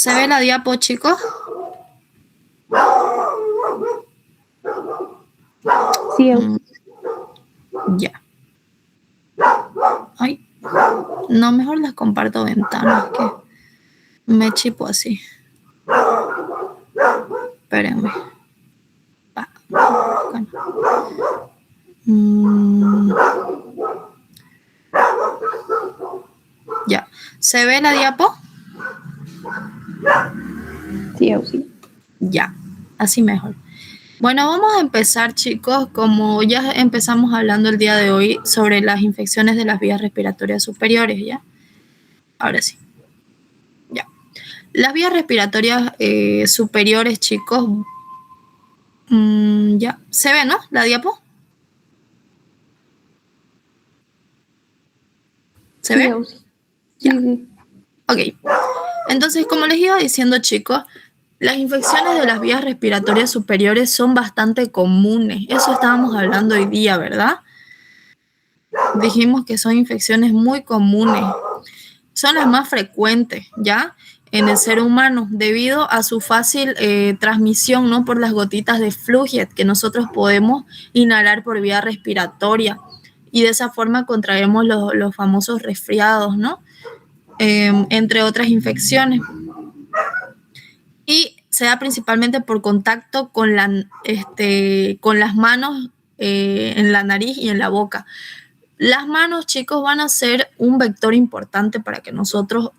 ¿Se ve la diapo, chicos? Sí, Ya. Ay, no, mejor les comparto ventanas que me chipo así. Espérenme. Ya. ¿Se ve la diapo? sí. Ya. Así mejor. Bueno, vamos a empezar, chicos, como ya empezamos hablando el día de hoy sobre las infecciones de las vías respiratorias superiores, ¿ya? Ahora sí. Ya. Las vías respiratorias superiores, chicos, ya. ¿Se ve, no? La diapo. ¿Se ve? Ya. Sí. Ok. Entonces, como les iba diciendo, chicos, las infecciones de las vías respiratorias superiores son bastante comunes. Eso estábamos hablando hoy día, ¿verdad? Dijimos que son infecciones muy comunes. Son las más frecuentes, ¿ya? En el ser humano, debido a su fácil transmisión, ¿no? Por las gotitas de flujet que nosotros podemos inhalar por vía respiratoria. Y de esa forma contraemos los famosos resfriados, ¿no? Entre otras infecciones. Y se da principalmente por contacto con las manos en la nariz y en la boca. Las manos, chicos, van a ser un vector importante para que nosotros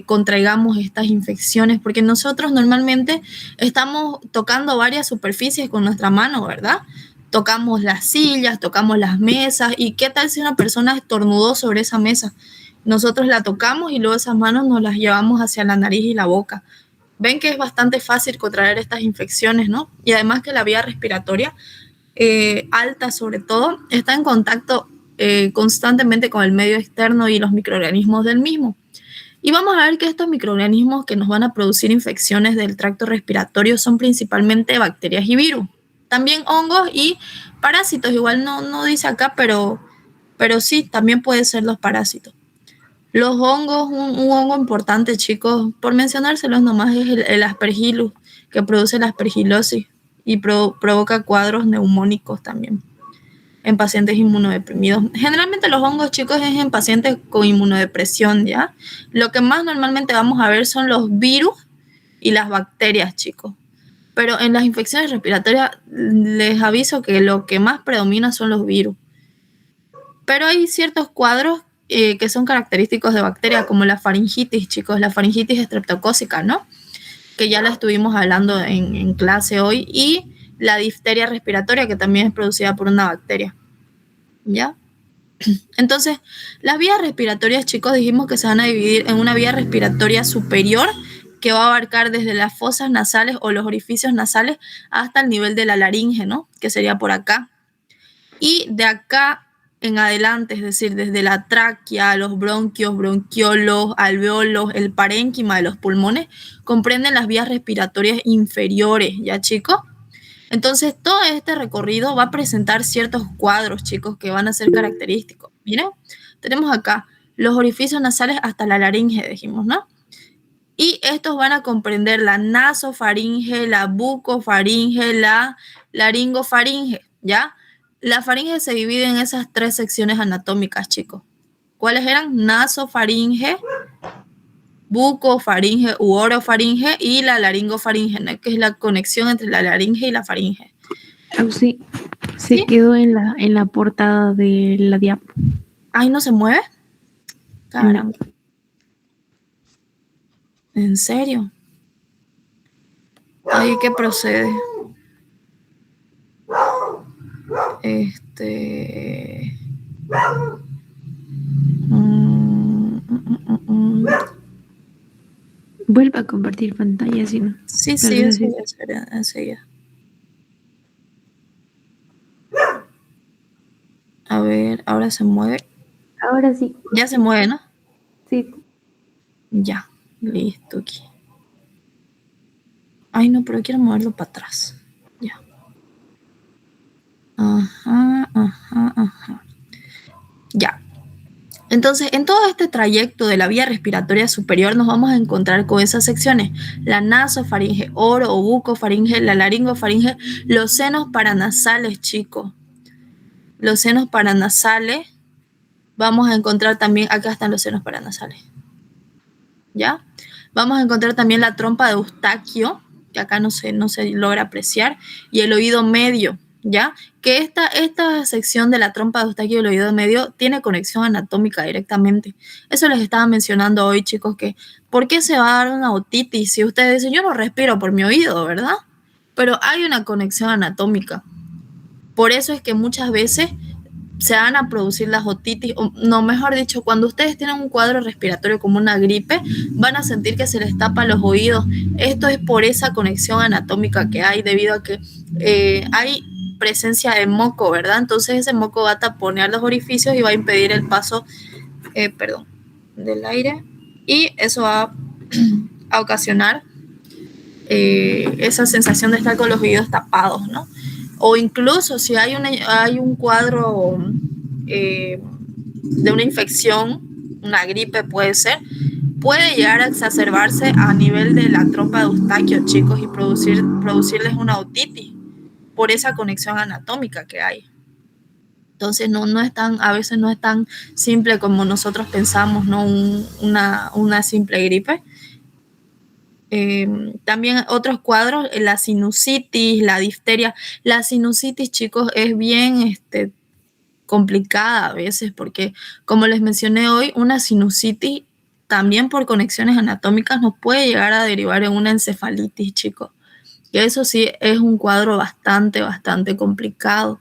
contraigamos estas infecciones, porque nosotros normalmente estamos tocando varias superficies con nuestra mano, ¿verdad? Tocamos las sillas, tocamos las mesas, y ¿qué tal si una persona estornudó sobre esa mesa? Nosotros la tocamos y luego esas manos nos las llevamos hacia la nariz y la boca. Ven que es bastante fácil contraer estas infecciones, ¿no? Y además que la vía respiratoria alta sobre todo, está en contacto constantemente con el medio externo y los microorganismos del mismo. Y vamos a ver que estos microorganismos que nos van a producir infecciones del tracto respiratorio son principalmente bacterias y virus. También hongos y parásitos, igual no dice acá, pero sí, también pueden ser los parásitos. Los hongos, un hongo importante, chicos, por mencionárselos nomás, es el aspergillus, que produce la aspergilosis y provoca cuadros neumónicos también en pacientes inmunodeprimidos. Generalmente los hongos, chicos, es en pacientes con inmunodepresión, ¿ya? Lo que más normalmente vamos a ver son los virus y las bacterias, chicos. Pero en las infecciones respiratorias les aviso que lo que más predomina son los virus. Pero hay ciertos cuadros que son característicos de bacterias, como la faringitis, chicos, la faringitis estreptocócica, ¿no? Que ya la estuvimos hablando en clase hoy, y la difteria respiratoria, que también es producida por una bacteria, ¿ya? Entonces, las vías respiratorias, chicos, dijimos que se van a dividir en una vía respiratoria superior, que va a abarcar desde las fosas nasales o los orificios nasales hasta el nivel de la laringe, ¿no? Que sería por acá. Y de acá en adelante, es decir, desde la tráquea, los bronquios, bronquiolos, alveolos, el parénquima de los pulmones, comprenden las vías respiratorias inferiores, ¿ya, chicos? Entonces, todo este recorrido va a presentar ciertos cuadros, chicos, que van a ser característicos. Miren, tenemos acá los orificios nasales hasta la laringe, dijimos, ¿no? Y estos van a comprender la nasofaringe, la bucofaringe, la laringofaringe, ¿ya? La faringe se divide en esas tres secciones anatómicas, chicos. ¿Cuáles eran? Nasofaringe, bucofaringe u orofaringe y la laringofaringe, ¿no? Que es la conexión entre la laringe y la faringe. Sí, se ¿Sí? quedó en la portada de la diapo. Ay, ¿no se mueve? Caramba. No. ¿En serio? Ay, ¿qué procede? Vuelve a compartir pantalla, si no. Sí, Tal vez eso así. voy a hacer enseguida. A ver, ahora se mueve. Ahora sí. Ya se mueve, ¿no? Sí. Ya, listo aquí. Ay, no, pero quiero moverlo para atrás. Ya. Ajá. Ya. Entonces, en todo este trayecto de la vía respiratoria superior nos vamos a encontrar con esas secciones: la nasofaringe, oro o bucofaringe, la laringofaringe, los senos paranasales, chicos. Los senos paranasales, vamos a encontrar también, acá están los senos paranasales, ¿ya? Vamos a encontrar también la trompa de Eustaquio, que acá no se logra apreciar, y el oído medio, ¿ya? Que esta sección de la trompa de Eustaquio y el oído medio tiene conexión anatómica directamente. Eso les estaba mencionando hoy, chicos, que ¿por qué se va a dar una otitis? Si ustedes dicen, yo no respiro por mi oído, ¿verdad? Pero hay una conexión anatómica. Por eso es que muchas veces se van a producir las otitis, o no, mejor dicho, cuando ustedes tienen un cuadro respiratorio como una gripe, van a sentir que se les tapa los oídos. Esto es por esa conexión anatómica que hay, debido a que hay presencia de moco, ¿verdad? Entonces ese moco va a taponear los orificios y va a impedir el paso, del aire, y eso va a ocasionar esa sensación de estar con los oídos tapados, ¿no? O incluso si hay un cuadro de una infección, una gripe puede ser, puede llegar a exacerbarse a nivel de la trompa de Eustaquio, chicos, y producirles una otitis por esa conexión anatómica que hay. Entonces a veces no es tan simple como nosotros pensamos, ¿no? Una simple gripe. También otros cuadros, la sinusitis, la difteria. La sinusitis, chicos, es bien complicada a veces porque, como les mencioné hoy, una sinusitis también por conexiones anatómicas nos puede llegar a derivar en una encefalitis, chicos. Y eso sí es un cuadro bastante, bastante complicado.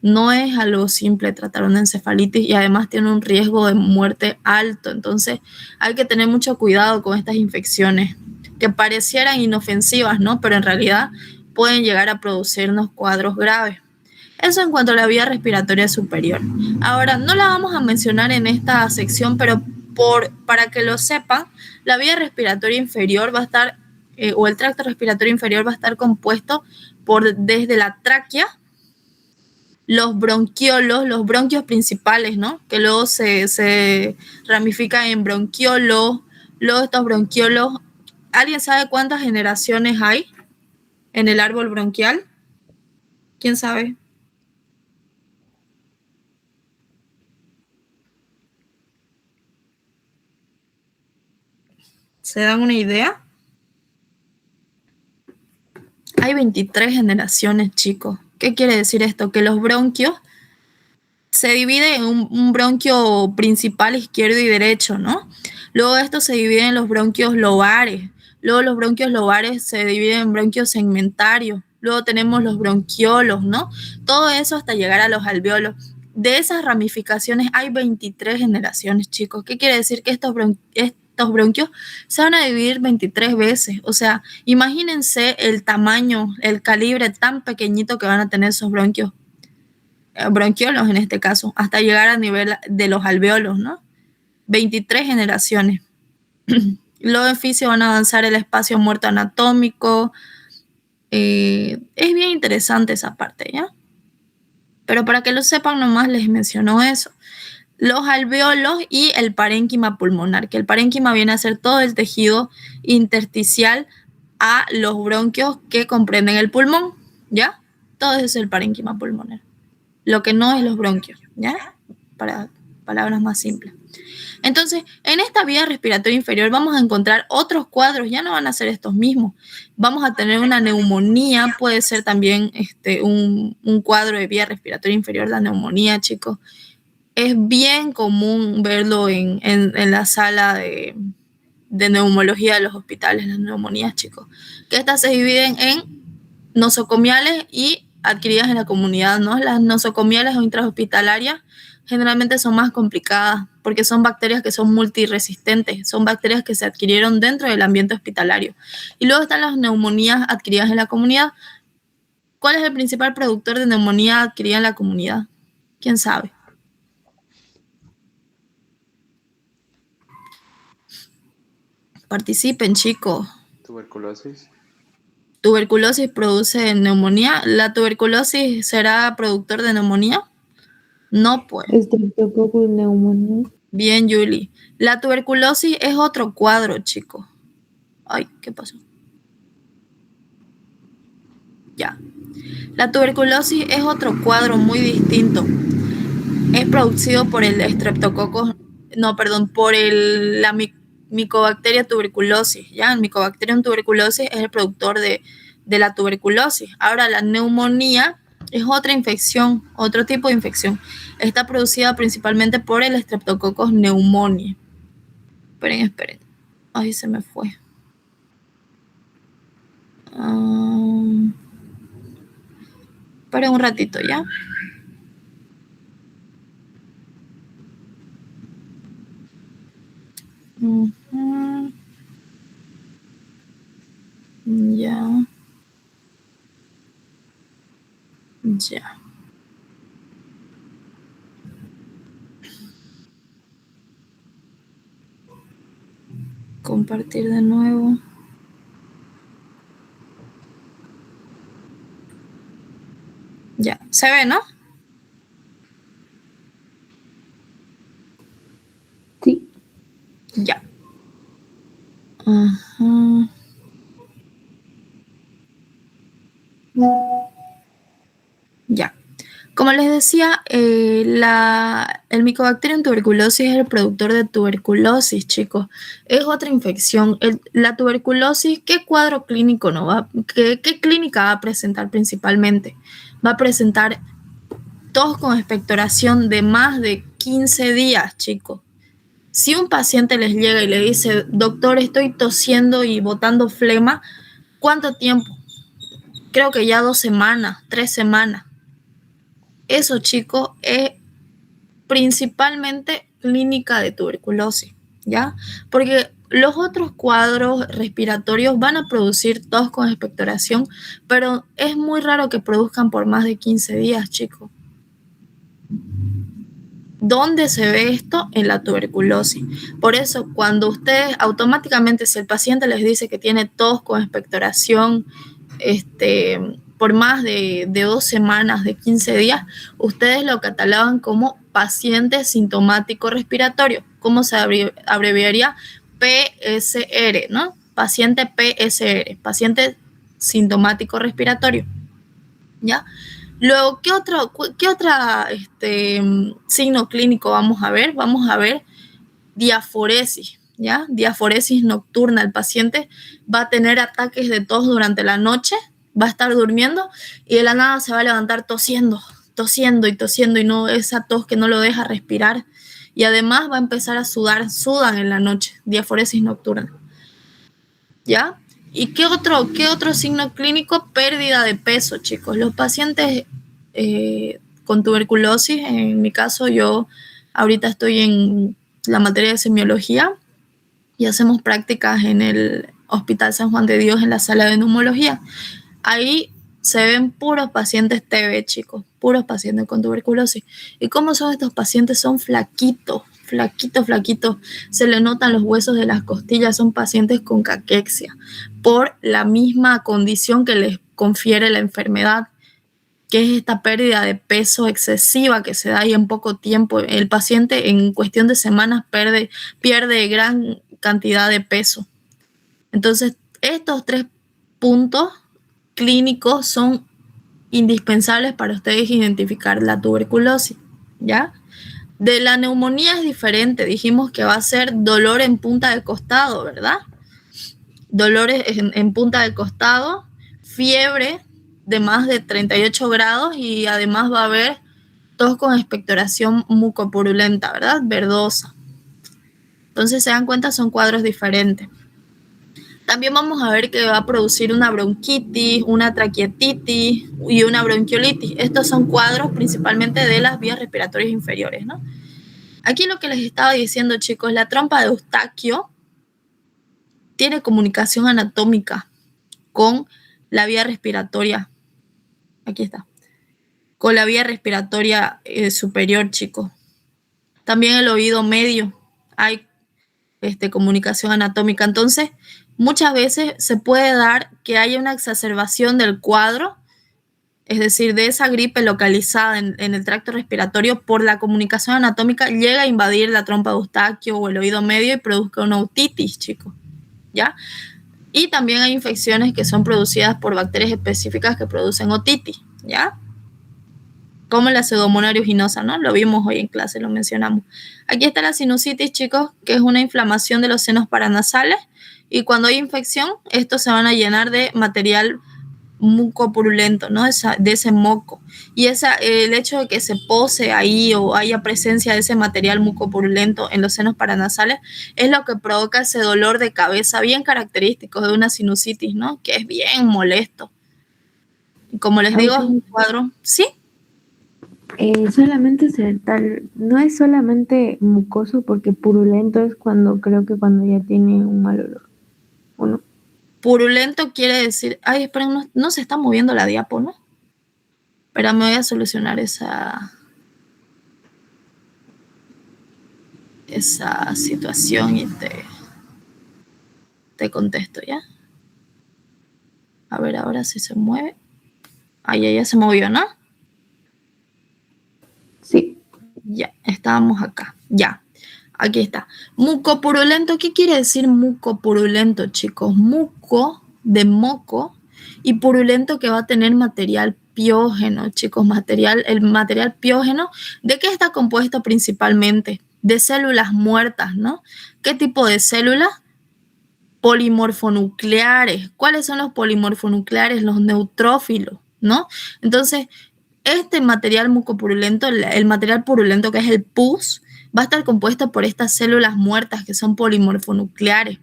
No es algo simple tratar una encefalitis y además tiene un riesgo de muerte alto. Entonces hay que tener mucho cuidado con estas infecciones que parecieran inofensivas, ¿no? Pero en realidad pueden llegar a producirnos cuadros graves. Eso en cuanto a la vía respiratoria superior. Ahora, no la vamos a mencionar en esta sección, pero para que lo sepan, la vía respiratoria inferior va a estar, o el tracto respiratorio inferior va a estar compuesto desde la tráquea, los bronquiolos, los bronquios principales, ¿no? Que luego se ramifican en bronquiolos. Luego estos bronquiolos, ¿alguien sabe cuántas generaciones hay en el árbol bronquial? ¿Quién sabe? ¿Se dan una idea? Hay 23 generaciones, chicos. ¿Qué quiere decir esto? Que los bronquios se dividen en un bronquio principal izquierdo y derecho, ¿no? Luego esto se divide en los bronquios lobares. Luego los bronquios lobares se dividen en bronquios segmentarios. Luego tenemos los bronquiolos, ¿no? Todo eso hasta llegar a los alveolos. De esas ramificaciones hay 23 generaciones, chicos. ¿Qué quiere decir? Que estos bronquios se van a dividir 23 veces. O sea, imagínense el tamaño, el calibre tan pequeñito que van a tener esos bronquiolos en este caso, hasta llegar a nivel de los alveolos, ¿no? 23 generaciones. Los oficios van a avanzar el espacio muerto anatómico. Es bien interesante esa parte, ¿ya? Pero para que lo sepan, nomás les menciono eso. Los alveolos y el parénquima pulmonar, que el parénquima viene a ser todo el tejido intersticial a los bronquios que comprenden el pulmón, ¿ya? Todo eso es el parénquima pulmonar. Lo que no es los bronquios, ¿ya? Para palabras más simples. Entonces, en esta vía respiratoria inferior vamos a encontrar otros cuadros, ya no van a ser estos mismos. Vamos a tener una neumonía, puede ser también un cuadro de vía respiratoria inferior, la neumonía, chicos. Es bien común verlo en la sala de neumología de los hospitales, las neumonías, chicos. Que estas se dividen en nosocomiales y adquiridas en la comunidad, ¿no? Las nosocomiales o intrahospitalarias generalmente son más complicadas porque son bacterias que son multiresistentes, son bacterias que se adquirieron dentro del ambiente hospitalario. Y luego están las neumonías adquiridas en la comunidad. ¿Cuál es el principal productor de neumonía adquirida en la comunidad? ¿Quién sabe? Participen, chicos. Tuberculosis. ¿Tuberculosis produce neumonía? ¿La tuberculosis será productor de neumonía? No, pues. Estreptococcus neumonía. Bien, Julie. La tuberculosis es otro cuadro, chicos. Ay, ¿qué pasó? Ya. La tuberculosis es otro cuadro muy distinto. Es producido por el estreptococcus, no, perdón, por la Mycobacteria tuberculosis, ¿ya? El Mycobacterium tuberculosis es el productor de la tuberculosis. Ahora, la neumonía es otra infección, otro tipo de infección. Está producida principalmente por el Streptococcus pneumoniae. Esperen, esperen. Ay, se me fue. Esperen un ratito, ¿ya? Ujú. Ya. Ya. Compartir de nuevo. Ya. ¿Se ve, no? Sí. Ya. Ajá. Ya. Como les decía, el Mycobacterium tuberculosis es el productor de tuberculosis, chicos. Es otra infección. La tuberculosis, ¿qué cuadro clínico no va? ¿Qué clínica va a presentar principalmente? Va a presentar tos con expectoración de más de 15 días, chicos. Si un paciente les llega y le dice, doctor, estoy tosiendo y botando flema, ¿cuánto tiempo? Creo que ya 2 semanas, 3 semanas. Eso, chicos, es principalmente clínica de tuberculosis, ¿ya? Porque los otros cuadros respiratorios van a producir tos con expectoración, pero es muy raro que produzcan por más de 15 días, chicos. ¿Dónde se ve esto? En la tuberculosis. Por eso, cuando ustedes automáticamente, si el paciente les dice que tiene tos con expectoración, por más de 2 semanas, de 15 días, ustedes lo catalogan como paciente sintomático respiratorio. ¿Cómo se abreviaría? PSR, ¿no? Paciente PSR, paciente sintomático respiratorio, ¿ya? Luego, ¿qué otra signo clínico vamos a ver? Vamos a ver diaforesis, ¿ya? Diaforesis nocturna. El paciente va a tener ataques de tos durante la noche, va a estar durmiendo y de la nada se va a levantar tosiendo, tosiendo y tosiendo y no, esa tos que no lo deja respirar. Y además va a empezar a sudar, sudan en la noche, diaforesis nocturna, ¿ya? ¿Y qué otro signo clínico? Pérdida de peso, chicos. Los pacientes con tuberculosis, en mi caso yo ahorita estoy en la materia de semiología y hacemos prácticas en el Hospital San Juan de Dios en la sala de neumología. Ahí se ven puros pacientes TB, chicos, puros pacientes con tuberculosis. ¿Y cómo son estos pacientes? Son flaquitos, flaquitos, flaquitos. Se le notan los huesos de las costillas, son pacientes con caquexia, por la misma condición que les confiere la enfermedad, que es esta pérdida de peso excesiva que se da ahí en poco tiempo. El paciente en cuestión de semanas pierde gran cantidad de peso. Entonces, estos 3 puntos clínicos son indispensables para ustedes identificar la tuberculosis, ¿ya? De la neumonía es diferente, dijimos que va a ser dolor en punta del costado, ¿verdad? Dolores en punta del costado, fiebre de más de 38 grados y además va a haber tos con expectoración mucopurulenta, ¿verdad? Verdosa. Entonces se dan cuenta, son cuadros diferentes. También vamos a ver que va a producir una bronquitis, una traqueatitis y una bronquiolitis. Estos son cuadros principalmente de las vías respiratorias inferiores, ¿no? Aquí lo que les estaba diciendo, chicos, la trompa de Eustaquio tiene comunicación anatómica con la vía respiratoria. Aquí está. Con la vía respiratoria superior, chicos. También el oído medio hay comunicación anatómica. Entonces, muchas veces se puede dar que haya una exacerbación del cuadro es decir, de esa gripe localizada en el tracto respiratorio, por la comunicación anatómica llega a invadir la trompa de Eustaquio o el oído medio y produzca una otitis, chicos, ¿ya? Y también hay infecciones que son producidas por bacterias específicas que producen otitis, ¿ya? Como la Pseudomonas aeruginosa, ¿no? Lo vimos hoy en clase, lo mencionamos. Aquí está la sinusitis, chicos, que es una inflamación de los senos paranasales, y cuando hay infección, estos se van a llenar de material mucopurulento, ¿no? De ese moco. Y el hecho de que se pose ahí o haya presencia de ese material mucopurulento en los senos paranasales es lo que provoca ese dolor de cabeza bien característico de una sinusitis, ¿no? Que es bien molesto. Y como les digo, es un cuadro, ¿sí? Solamente no es solamente mucoso, porque purulento es creo que cuando ya tiene un mal olor, ¿o no? Purulento quiere decir, ay, esperen, no se está moviendo la diapo, ¿no? Pero me voy a solucionar esa situación y te contesto, ¿ya? A ver, ahora sí se mueve. Ay, ya se movió, ¿no? Sí. Ya, estábamos acá. Ya, aquí está. Mucopurulento, ¿qué quiere decir mucopurulento, chicos? Muco de moco y purulento que va a tener material piógeno, chicos. El material piógeno, ¿de qué está compuesto principalmente? De células muertas, ¿no? ¿Qué tipo de células? Polimorfonucleares. ¿Cuáles son los polimorfonucleares? Los neutrófilos, ¿no? Entonces, este material mucopurulento, el material purulento que es el pus, va a estar compuesto por estas células muertas que son polimorfonucleares.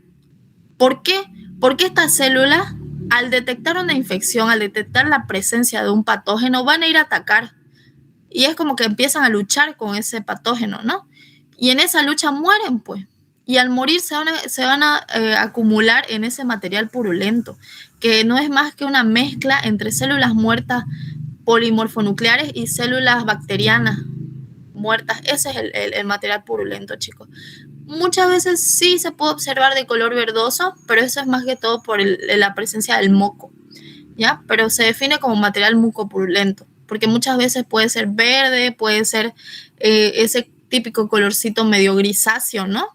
¿Por qué? Porque estas células, al detectar una infección, al detectar la presencia de un patógeno, van a ir a atacar. Y es como que empiezan a luchar con ese patógeno, ¿no? Y en esa lucha mueren, pues. Y al morir se van a acumular en ese material purulento, que no es más que una mezcla entre células muertas polimorfonucleares y células bacterianas muertas. Ese es el material purulento, chicos. Muchas veces sí se puede observar de color verdoso, pero eso es más que todo por la presencia del moco, ¿ya? Pero se define como material mucopurulento, porque muchas veces puede ser verde, puede ser ese típico colorcito medio grisáceo, ¿no?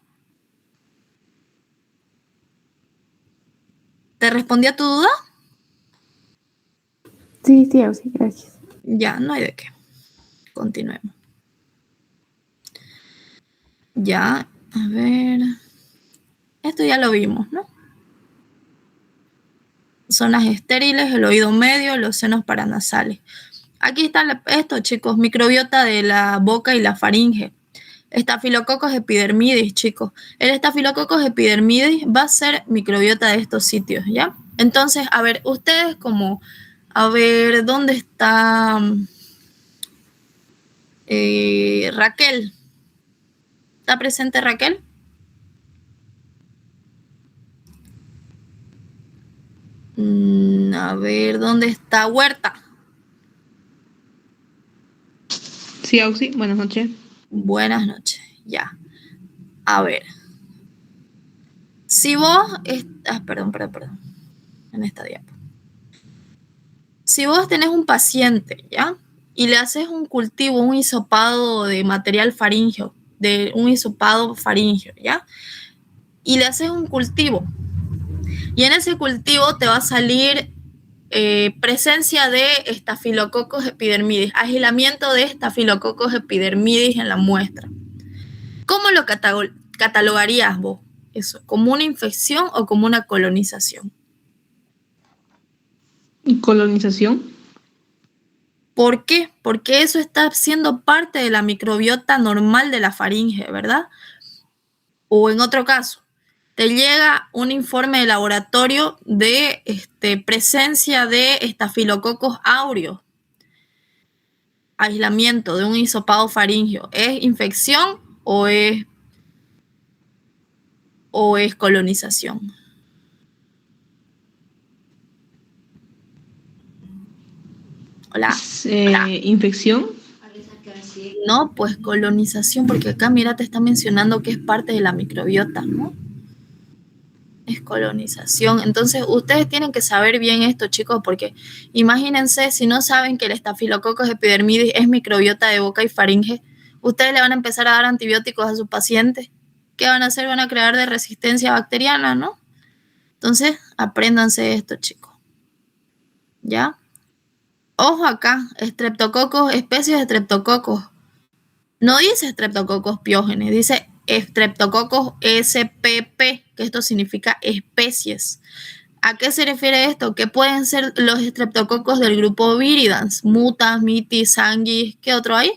¿Te respondí a tu duda? Sí, gracias. Ya, no hay de qué. Continuemos. Ya, a ver. Esto ya lo vimos, ¿no? Zonas estériles, el oído medio, los senos paranasales. Aquí está esto, chicos, microbiota de la boca y la faringe. Estafilococos epidermidis, chicos. El estafilococos epidermidis va a ser microbiota de estos sitios, ¿ya? Entonces, a ver, ustedes a ver, ¿dónde está Raquel? ¿Está presente Raquel? A ver, ¿dónde está Huerta? Sí, Auxi, buenas noches. Buenas noches, ya. A ver. Si vos... perdón. En esta diapo. Si vos tenés un paciente, ¿ya? Y le haces un cultivo, un hisopado de material faríngeo, de un hisopado faríngeo, ¿ya? Y le haces un cultivo. Y en ese cultivo te va a salir presencia de estafilococos epidermidis, agilamiento de estafilococos epidermidis en la muestra. ¿Cómo lo catalogarías vos eso? ¿Como una infección o como una colonización? ¿Colonización? ¿Por qué? Porque eso está siendo parte de la microbiota normal de la faringe, ¿verdad? O en otro caso, te llega un informe de laboratorio de presencia de estafilococos aureus, aislamiento de un hisopado faríngeo. ¿Es infección o es colonización? Hola. ¿Infección? No, pues colonización, porque acá, mira, te está mencionando que es parte de la microbiota, ¿no? Es colonización. Entonces, ustedes tienen que saber bien esto, chicos, porque imagínense, si no saben que el Staphylococcus epidermidis es microbiota de boca y faringe, ustedes le van a empezar a dar antibióticos a sus pacientes. ¿Qué van a hacer? Van a crear de resistencia bacteriana, ¿no? Entonces, apréndanse esto, chicos. ¿Ya? Ojo acá, estreptococos, especies de estreptococos. No dice Streptococcus pyogenes, dice Streptococcus spp, que esto significa especies. ¿A qué se refiere esto? ¿Qué pueden ser los estreptococos del grupo Viridans? Mutans, mitis, sanguis, ¿qué otro hay?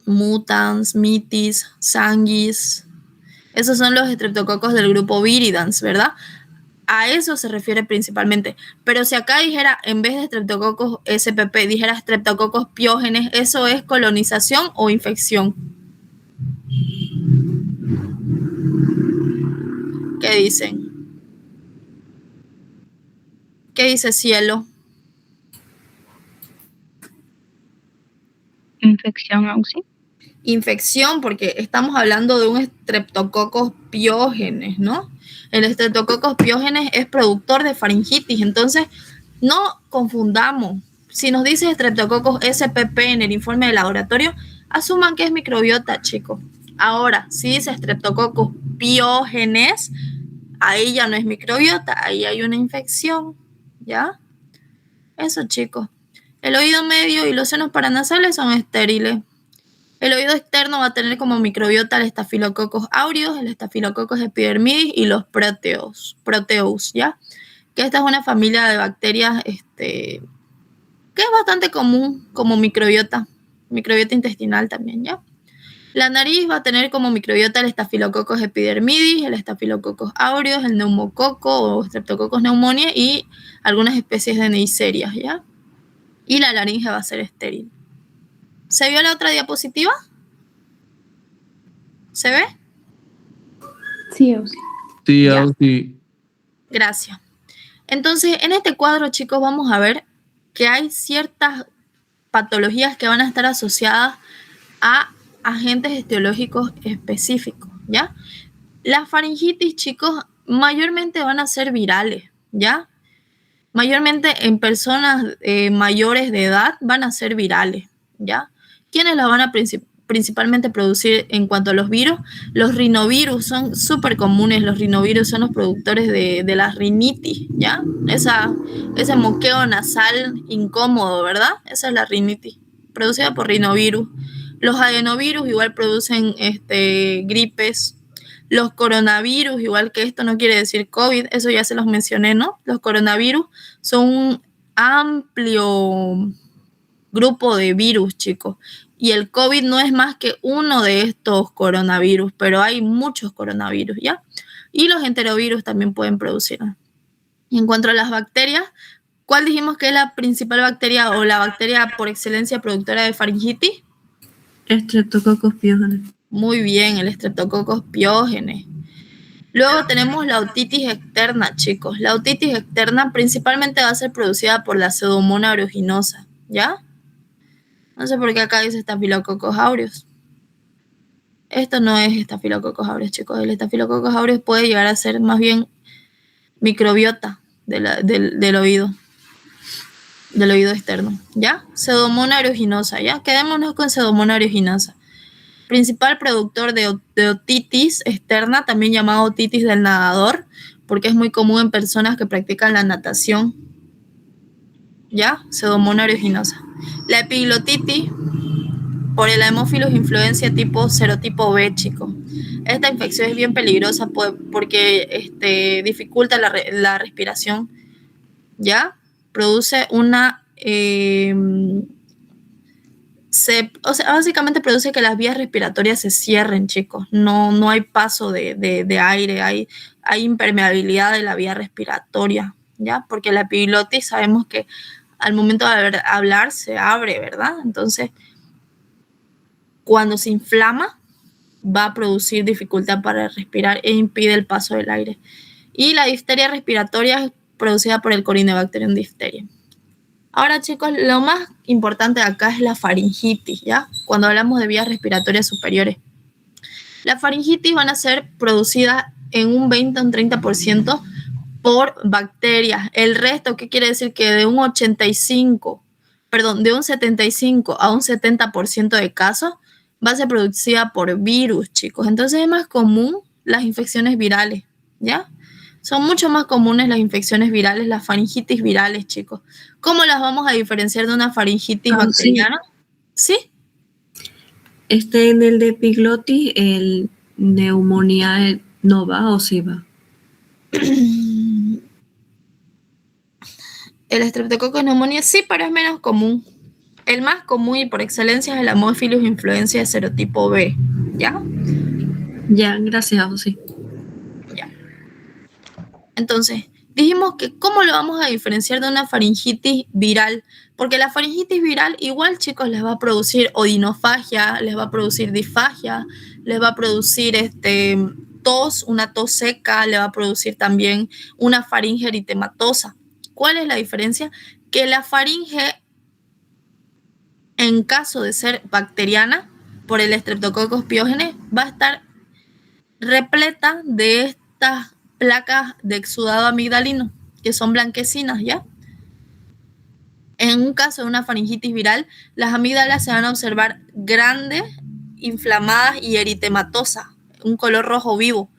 Mutans, mitis, sanguis. Esos son los estreptococos del grupo Viridans, ¿verdad? A eso se refiere principalmente. Pero si acá dijera, en vez de Streptococcus spp, dijera Streptococcus pyogenes, ¿eso es colonización o infección? ¿Qué dicen? ¿Qué dice Cielo? Infección, Auxi. Infección, porque estamos hablando de un Streptococcus pyogenes, ¿no? El Streptococcus pyogenes es productor de faringitis, entonces no confundamos. Si nos dice Streptococcus spp en el informe de laboratorio, asuman que es microbiota, chicos. Ahora, si dice Streptococcus pyogenes, ahí ya no es microbiota, ahí hay una infección, ¿ya? Eso, chicos. El oído medio y los senos paranasales son estériles. El oído externo va a tener como microbiota el Staphylococcus aureus, el Staphylococcus epidermidis y los proteus, ¿ya? Que esta es una familia de bacterias que es bastante común como microbiota intestinal también, ¿ya? La nariz va a tener como microbiota el Staphylococcus epidermidis, el Staphylococcus aureus, el neumococo o Streptococcus pneumoniae y algunas especies de neisseria, ¿ya? Y la laringe va a ser estéril. ¿Se vio la otra diapositiva? ¿Se ve? Sí, Auxi. Sí, Ya. Auxi. Gracias. Entonces, en este cuadro, chicos, vamos a ver que hay ciertas patologías que van a estar asociadas a agentes etiológicos específicos, ¿ya? Las faringitis, chicos, mayormente van a ser virales, ¿ya? Mayormente en personas mayores de edad van a ser virales, ¿ya? ¿Quiénes las van a principalmente producir en cuanto a los virus? Los rinovirus son súper comunes. Los rinovirus son los productores de la rinitis, ¿ya? Ese moqueo nasal incómodo, ¿verdad? Esa es la rinitis, producida por rinovirus. Los adenovirus igual producen gripes. Los coronavirus, igual que esto no quiere decir COVID, eso ya se los mencioné, ¿no? Los coronavirus son un amplio grupo de virus, chicos. Y el COVID no es más que uno de estos coronavirus, pero hay muchos coronavirus, ¿ya? Y los enterovirus también pueden producirlo. Y en cuanto a las bacterias, ¿cuál dijimos que es la principal bacteria o la bacteria por excelencia productora de faringitis? Streptococcus pyogenes. Muy bien, el Streptococcus pyogenes. Luego tenemos la otitis externa, chicos. La otitis externa principalmente va a ser producida por la Pseudomonas aeruginosa, ¿ya? No sé por qué acá dice Staphylococcus aureus. Esto no es Staphylococcus aureus, chicos. El Staphylococcus aureus puede llegar a ser más bien microbiota del oído externo, ¿ya? Pseudomonas aeruginosa, ¿ya? Quedémonos con Pseudomonas aeruginosa. Principal productor de otitis externa, también llamado otitis del nadador, porque es muy común en personas que practican la natación, ¿ya? Pseudomonas aeruginosa. La epiglotitis por el Haemophilus influenza tipo serotipo B, chicos. Esta infección es bien peligrosa porque dificulta la respiración, ¿ya? Produce una... básicamente produce que las vías respiratorias se cierren, chicos. No hay paso de aire, hay impermeabilidad de la vía respiratoria, ¿ya? Porque la epiglotis sabemos que al momento de hablar se abre, ¿verdad? Entonces, cuando se inflama, va a producir dificultad para respirar e impide el paso del aire. Y la difteria respiratoria es producida por el Corynebacterium diphtheria. Ahora, chicos, lo más importante de acá es la faringitis, ¿ya? Cuando hablamos de vías respiratorias superiores. Las faringitis van a ser producidas en un 20 a un 30% por bacterias. El resto, ¿qué quiere decir? Que de un 75 a un 70% de casos va a ser producida por virus, chicos. Entonces es más común las infecciones virales, ¿ya? Son mucho más comunes las infecciones virales, las faringitis virales, chicos. ¿Cómo las vamos a diferenciar de una faringitis bacteriana? ¿Sí? En el de epiglotis, el neumonía no va o sí va. El Streptococcus pneumoniae sí, pero es menos común. El más común y por excelencia es el Haemophilus influenzae serotipo B, ¿ya? Ya, gracias, José. Ya. Entonces, dijimos que ¿cómo lo vamos a diferenciar de una faringitis viral? Porque la faringitis viral igual, chicos, les va a producir odinofagia, les va a producir disfagia, les va a producir tos, una tos seca, le va a producir también una faringe eritematosa. ¿Cuál es la diferencia? Que la faringe, en caso de ser bacteriana, por el Streptococcus pyogenes, va a estar repleta de estas placas de exudado amigdalino, que son blanquecinas, ¿ya? En un caso de una faringitis viral, las amígdalas se van a observar grandes, inflamadas y eritematosas, un color rojo vivo,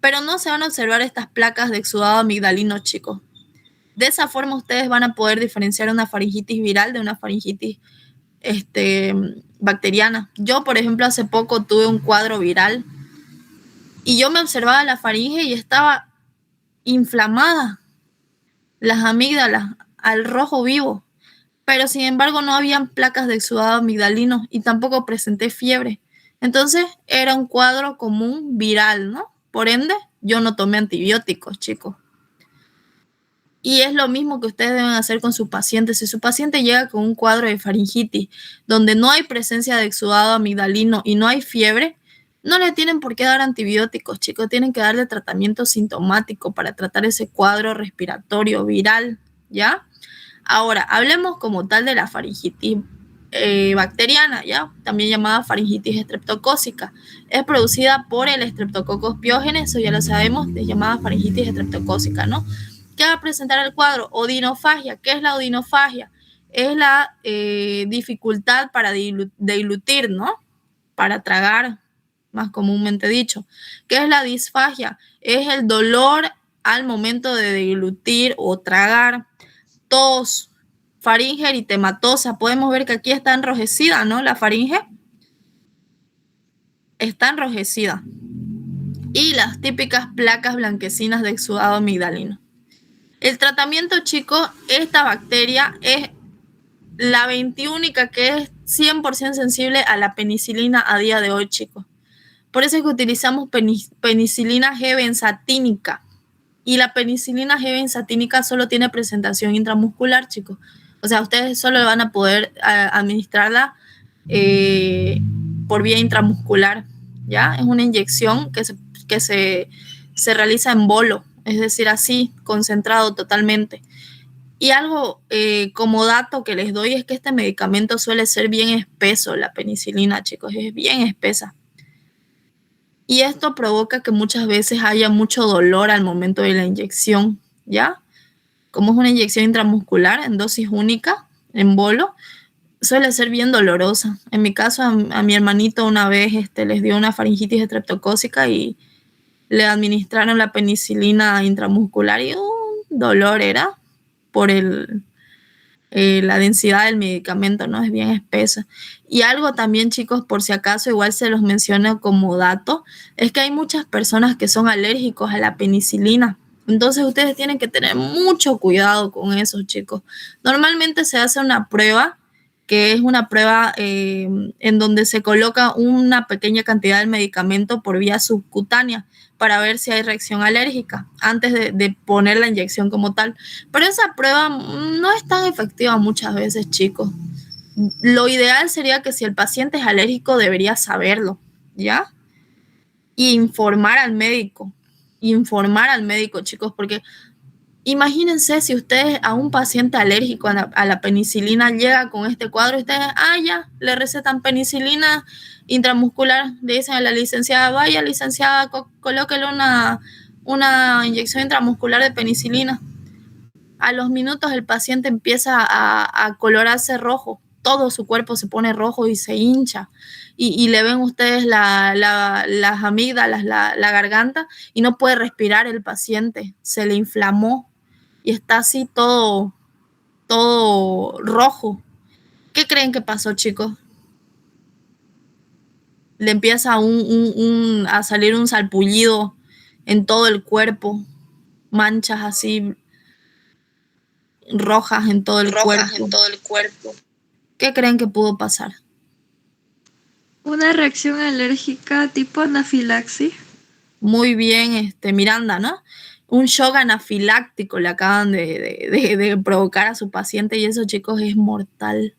pero no se van a observar estas placas de exudado amigdalino, chicos. De esa forma ustedes van a poder diferenciar una faringitis viral de una faringitis bacteriana. Yo, por ejemplo, hace poco tuve un cuadro viral y yo me observaba la faringe y estaba inflamada, las amígdalas al rojo vivo, pero sin embargo no habían placas de exudado amigdalino y tampoco presenté fiebre. Entonces era un cuadro común viral, ¿no? Por ende, yo no tomé antibióticos, chicos. Y es lo mismo que ustedes deben hacer con su paciente. Si su paciente llega con un cuadro de faringitis donde no hay presencia de exudado amigdalino y no hay fiebre, no le tienen por qué dar antibióticos, chicos. Tienen que darle tratamiento sintomático para tratar ese cuadro respiratorio viral, ¿ya? Ahora, hablemos como tal de la faringitis bacteriana, ¿ya? También llamada faringitis estreptocócica. Es producida por el Streptococcus pyogenes, eso ya lo sabemos, es llamada faringitis estreptocócica, ¿no? ¿Qué va a presentar el cuadro? Odinofagia. ¿Qué es la odinofagia? Es la dificultad para deglutir, ¿no? Para tragar, más comúnmente dicho. ¿Qué es la disfagia? Es el dolor al momento de deglutir o tragar. Tos, faringe eritematosa. Podemos ver que aquí está enrojecida, ¿no? La faringe está enrojecida. Y las típicas placas blanquecinas de exudado amigdalino. El tratamiento, chicos, esta bacteria es la 21 que es 100% sensible a la penicilina a día de hoy, chicos. Por eso es que utilizamos penicilina G-benzatínica. Y la penicilina G-benzatínica solo tiene presentación intramuscular, chicos. O sea, ustedes solo van a poder administrarla por vía intramuscular, ¿ya? Es una inyección que se realiza en bolo, es decir, así, concentrado totalmente. Y algo como dato que les doy es que este medicamento suele ser bien espeso, la penicilina, chicos, es bien espesa. Y esto provoca que muchas veces haya mucho dolor al momento de la inyección, ¿ya? Como es una inyección intramuscular en dosis única, en bolo, suele ser bien dolorosa. En mi caso, a mi hermanito una vez les dio una faringitis estreptocócica y le administraron la penicilina intramuscular y un dolor era por la densidad del medicamento, ¿no? Es bien espesa. Y algo también, chicos, por si acaso, igual se los menciono como dato, es que hay muchas personas que son alérgicos a la penicilina. Entonces ustedes tienen que tener mucho cuidado con eso, chicos. Normalmente se hace una prueba, que es una prueba en donde se coloca una pequeña cantidad del medicamento por vía subcutánea para ver si hay reacción alérgica antes de poner la inyección como tal. Pero esa prueba no es tan efectiva muchas veces, chicos. Lo ideal sería que si el paciente es alérgico debería saberlo, ¿ya? Y informar al médico, chicos, porque Imagínense si ustedes a un paciente alérgico a la penicilina llega con este cuadro, ustedes, ya, le recetan penicilina intramuscular, le dicen a la licenciada, vaya licenciada, colóquele una inyección intramuscular de penicilina. A los minutos el paciente empieza a colorarse rojo, todo su cuerpo se pone rojo y se hincha. Y le ven ustedes las amígdalas, la garganta, y no puede respirar el paciente, se le inflamó y está así todo rojo. ¿Qué creen que pasó, chicos? Le empieza a salir un salpullido en todo el cuerpo, manchas así rojas en todo el cuerpo. ¿Qué creen que pudo pasar? Una reacción alérgica tipo anafilaxis. Muy bien, Miranda, ¿no? Un shock anafiláctico le acaban de provocar a su paciente y eso, chicos, es mortal.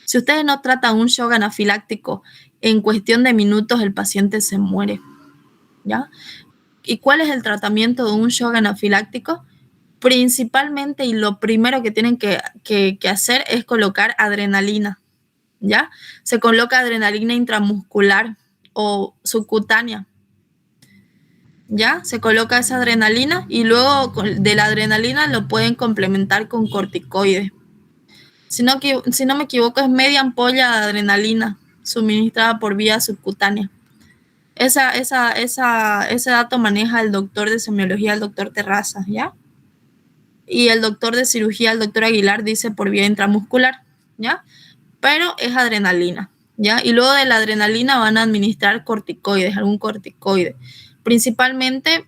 Si ustedes no tratan un shock anafiláctico, en cuestión de minutos el paciente se muere, ¿ya? ¿Y cuál es el tratamiento de un shock anafiláctico? Principalmente, y lo primero que tienen que hacer es colocar adrenalina, ¿ya? Se coloca adrenalina intramuscular o subcutánea, ¿ya? Se coloca esa adrenalina y luego de la adrenalina lo pueden complementar con corticoides. Si no me equivoco, es media ampolla de adrenalina suministrada por vía subcutánea. Ese dato maneja el doctor de semiología, el doctor Terrazas, ¿ya? Y el doctor de cirugía, el doctor Aguilar, dice por vía intramuscular, ¿ya? Pero es adrenalina, ¿ya? Y luego de la adrenalina van a administrar corticoides, algún corticoide, principalmente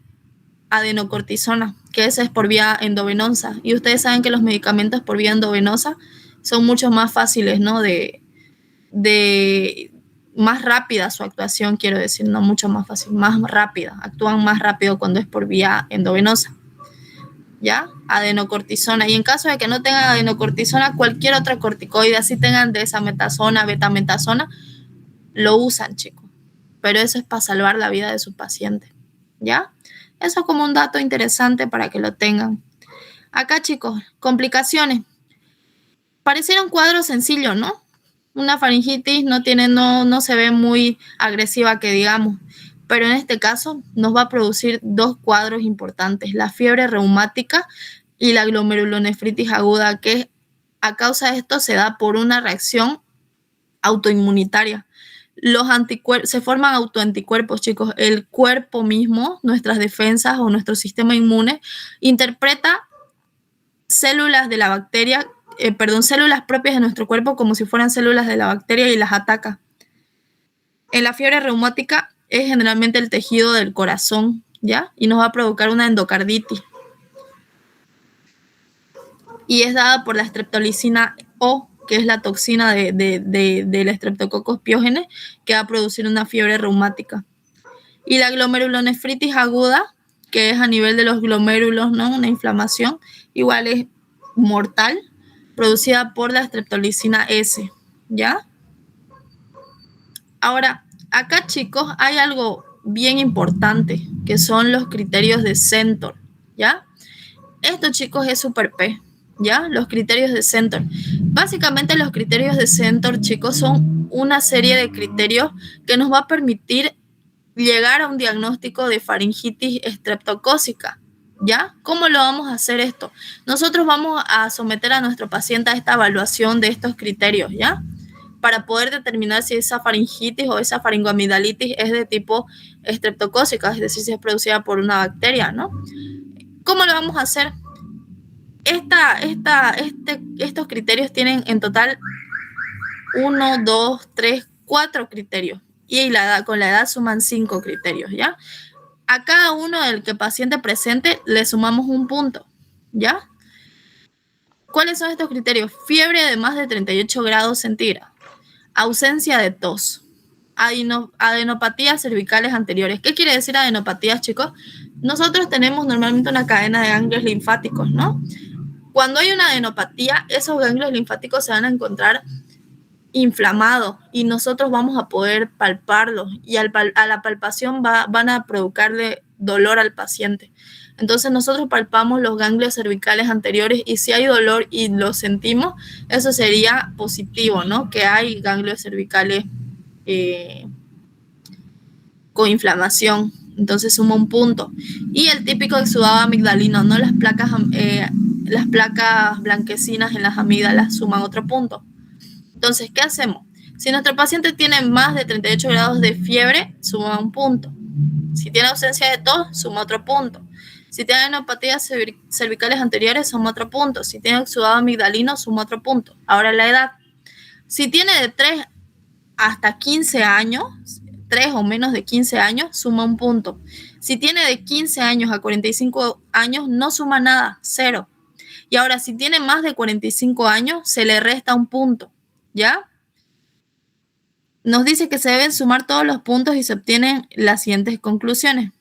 adenocortisona, que esa es por vía endovenosa. Y ustedes saben que los medicamentos por vía endovenosa son mucho más fáciles, ¿no? Más rápida su actuación, quiero decir, no mucho más fácil, más rápida, actúan más rápido cuando es por vía endovenosa, ¿ya? Adenocortisona. Y en caso de que no tengan adenocortisona, cualquier otro corticoide, así tengan desametasona, betametasona, lo usan, chicos. Pero eso es para salvar la vida de su paciente, ¿ya? Eso es como un dato interesante para que lo tengan. Acá, chicos, complicaciones. Pareciera un cuadro sencillo, ¿no? Una faringitis no se ve muy agresiva, que digamos, pero en este caso nos va a producir dos cuadros importantes, la fiebre reumática y la glomerulonefritis aguda, que a causa de esto se da por una reacción autoinmunitaria. Se forman autoanticuerpos, chicos. El cuerpo mismo, nuestras defensas o nuestro sistema inmune, interpreta células de la bacteria, células propias de nuestro cuerpo como si fueran células de la bacteria y las ataca. En la fiebre reumática es generalmente el tejido del corazón, ¿ya? Y nos va a provocar una endocarditis. Y es dada por la streptolicina O, que es la toxina del Streptococcus pyogenes, que va a producir una fiebre reumática. Y la glomerulonefritis aguda, que es a nivel de los glomérulos, ¿no? Una inflamación, igual es mortal, producida por la streptolicina S, ¿ya? Ahora, acá, chicos, hay algo bien importante, que son los criterios de Centor, ¿ya? Esto, chicos, es super P, ¿ya? Los criterios de Centor. Básicamente, los criterios de Centor, chicos, son una serie de criterios que nos va a permitir llegar a un diagnóstico de faringitis estreptocócica, ¿ya? ¿Cómo lo vamos a hacer esto? Nosotros vamos a someter a nuestro paciente a esta evaluación de estos criterios, ¿ya? Para poder determinar si esa faringitis o esa faringoamigdalitis es de tipo estreptocócica, es decir, si es producida por una bacteria, ¿no? ¿Cómo lo vamos a hacer? Estos criterios tienen en total 1, 2, 3, 4 criterios. Y con la edad suman 5 criterios, ¿ya? A cada uno del que paciente presente le sumamos un punto, ¿ya? ¿Cuáles son estos criterios? Fiebre de más de 38 grados centígrados, ausencia de tos, adenopatías cervicales anteriores. ¿Qué quiere decir adenopatías, chicos? Nosotros tenemos normalmente una cadena de ganglios linfáticos, ¿no? Cuando hay una adenopatía, esos ganglios linfáticos se van a encontrar inflamados y nosotros vamos a poder palparlos y a la palpación van a provocarle dolor al paciente. Entonces nosotros palpamos los ganglios cervicales anteriores y si hay dolor y lo sentimos, eso sería positivo, ¿no? Que hay ganglios cervicales con inflamación. Entonces suma un punto. Y el típico exudado amigdalino, ¿no? Las placas blanquecinas en las amígdalas suman otro punto. Entonces, ¿qué hacemos? Si nuestro paciente tiene más de 38 grados de fiebre, suma un punto. Si tiene ausencia de tos, suma otro punto. Si tiene neuropatías cervicales anteriores, suma otro punto. Si tiene exudado amigdalino, suma otro punto. Ahora la edad. Si tiene de 3 hasta 15 años, 3 o menos de 15 años, suma un punto. Si tiene de 15 años a 45 años, no suma nada, 0. Y ahora, si tiene más de 45 años, se le resta un punto, ¿ya? Nos dice que se deben sumar todos los puntos y se obtienen las siguientes conclusiones.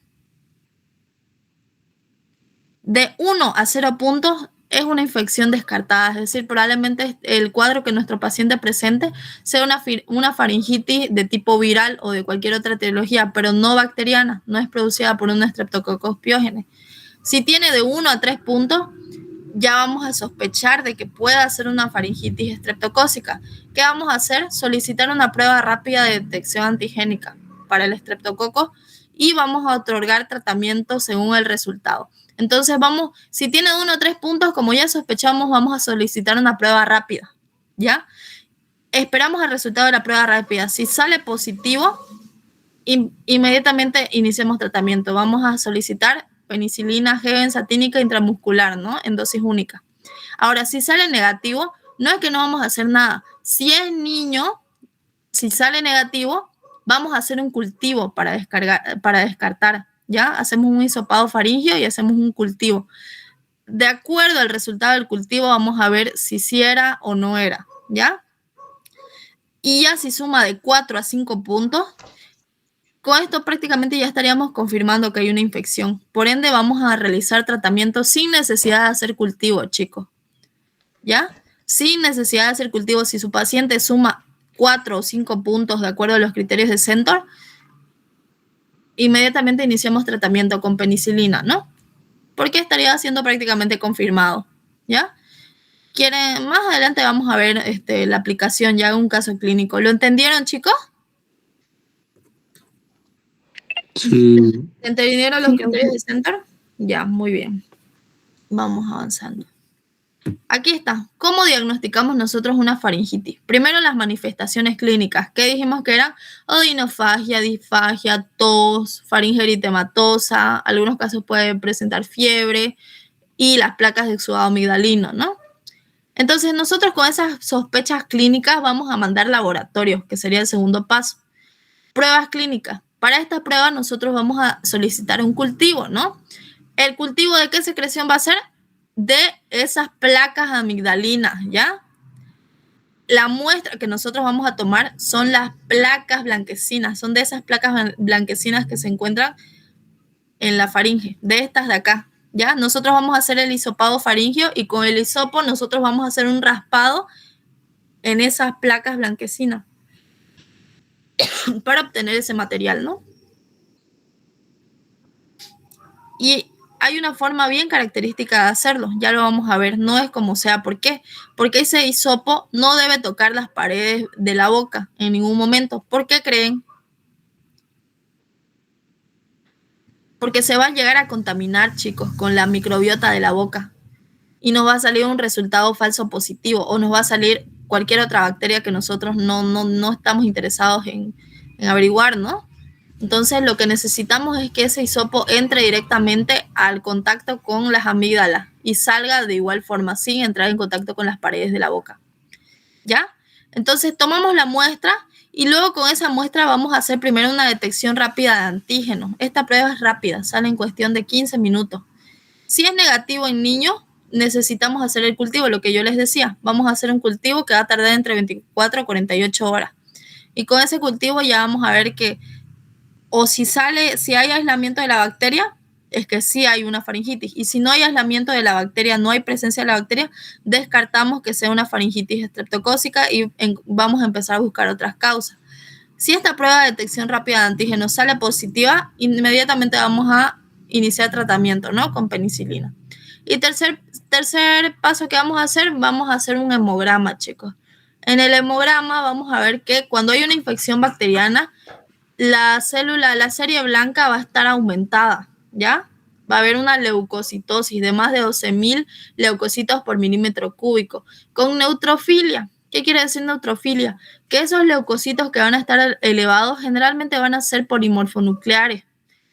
De 1 a 0 puntos es una infección descartada, es decir, probablemente el cuadro que nuestro paciente presente sea una faringitis de tipo viral o de cualquier otra etiología, pero no bacteriana, no es producida por un Streptococcus pyogenes. Si tiene de 1 a 3 puntos, ya vamos a sospechar de que pueda ser una faringitis estreptocócica. ¿Qué vamos a hacer? Solicitar una prueba rápida de detección antigénica para el estreptococo y vamos a otorgar tratamiento según el resultado. Entonces si tiene 1 o 3 puntos, como ya sospechamos, vamos a solicitar una prueba rápida, ¿ya? Esperamos el resultado de la prueba rápida. Si sale positivo, inmediatamente iniciemos tratamiento. Vamos a solicitar penicilina G benzatínica intramuscular, ¿no? En dosis única. Ahora, si sale negativo, no es que no vamos a hacer nada. Si es niño, si sale negativo, vamos a hacer un cultivo para descartar, ¿ya? Hacemos un hisopado faríngeo y hacemos un cultivo. De acuerdo al resultado del cultivo, vamos a ver si sí era o no era, ¿ya? Y ya si suma de 4 a 5 puntos, con esto prácticamente ya estaríamos confirmando que hay una infección. Por ende, vamos a realizar tratamiento sin necesidad de hacer cultivo, chicos. ¿Ya? Sin necesidad de hacer cultivo. Si su paciente suma 4 o 5 puntos de acuerdo a los criterios de Centor, inmediatamente iniciamos tratamiento con penicilina, ¿no? Porque estaría siendo prácticamente confirmado, ¿ya? Más adelante vamos a ver la aplicación ya en un caso clínico. ¿Lo entendieron, chicos? Sí. ¿Entendieron los criterios de Centor? Ya, muy bien. Vamos avanzando. Aquí está. ¿Cómo diagnosticamos nosotros una faringitis? Primero, las manifestaciones clínicas. ¿Qué dijimos que eran? Odinofagia, disfagia, tos, faringe eritematosa. Algunos casos pueden presentar fiebre y las placas de exudado amigdalino, ¿no? Entonces, nosotros con esas sospechas clínicas vamos a mandar laboratorios, que sería el segundo paso. Pruebas clínicas. Para esta prueba nosotros vamos a solicitar un cultivo, ¿no? ¿El cultivo de qué secreción va a ser? De esas placas amigdalinas, ¿ya? La muestra que nosotros vamos a tomar son las placas blanquecinas, son de esas placas blanquecinas que se encuentran en la faringe, de estas de acá, ¿ya? Nosotros vamos a hacer el hisopado faríngeo y con el hisopo nosotros vamos a hacer un raspado en esas placas blanquecinas para obtener ese material, ¿no? Y hay una forma bien característica de hacerlo, ya lo vamos a ver, no es como sea. ¿Por qué? Porque ese hisopo no debe tocar las paredes de la boca en ningún momento. ¿Por qué creen? Porque se va a llegar a contaminar, chicos, con la microbiota de la boca y nos va a salir un resultado falso positivo o nos va a salir cualquier otra bacteria que nosotros no estamos interesados en averiguar, ¿no? Entonces, lo que necesitamos es que ese hisopo entre directamente al contacto con las amígdalas y salga de igual forma, sin entrar en contacto con las paredes de la boca, ¿ya? Entonces, tomamos la muestra y luego con esa muestra vamos a hacer primero una detección rápida de antígenos. Esta prueba es rápida, sale en cuestión de 15 minutos. Si es negativo en niños, necesitamos hacer el cultivo, lo que yo les decía. Vamos a hacer un cultivo que va a tardar entre 24 a 48 horas. Y con ese cultivo ya vamos a ver que o si hay aislamiento de la bacteria, es que sí hay una faringitis. Y si no hay aislamiento de la bacteria, no hay presencia de la bacteria, descartamos que sea una faringitis estreptocócica y vamos a empezar a buscar otras causas. Si esta prueba de detección rápida de antígenos sale positiva, inmediatamente vamos a iniciar tratamiento, ¿no? Con penicilina. Y tercer paso que vamos a hacer un hemograma, chicos. En el hemograma vamos a ver que cuando hay una infección bacteriana, la serie blanca va a estar aumentada, ¿ya? Va a haber una leucocitosis de más de 12.000 leucocitos por milímetro cúbico, con neutrofilia. ¿Qué quiere decir neutrofilia? Que esos leucocitos que van a estar elevados generalmente van a ser polimorfonucleares,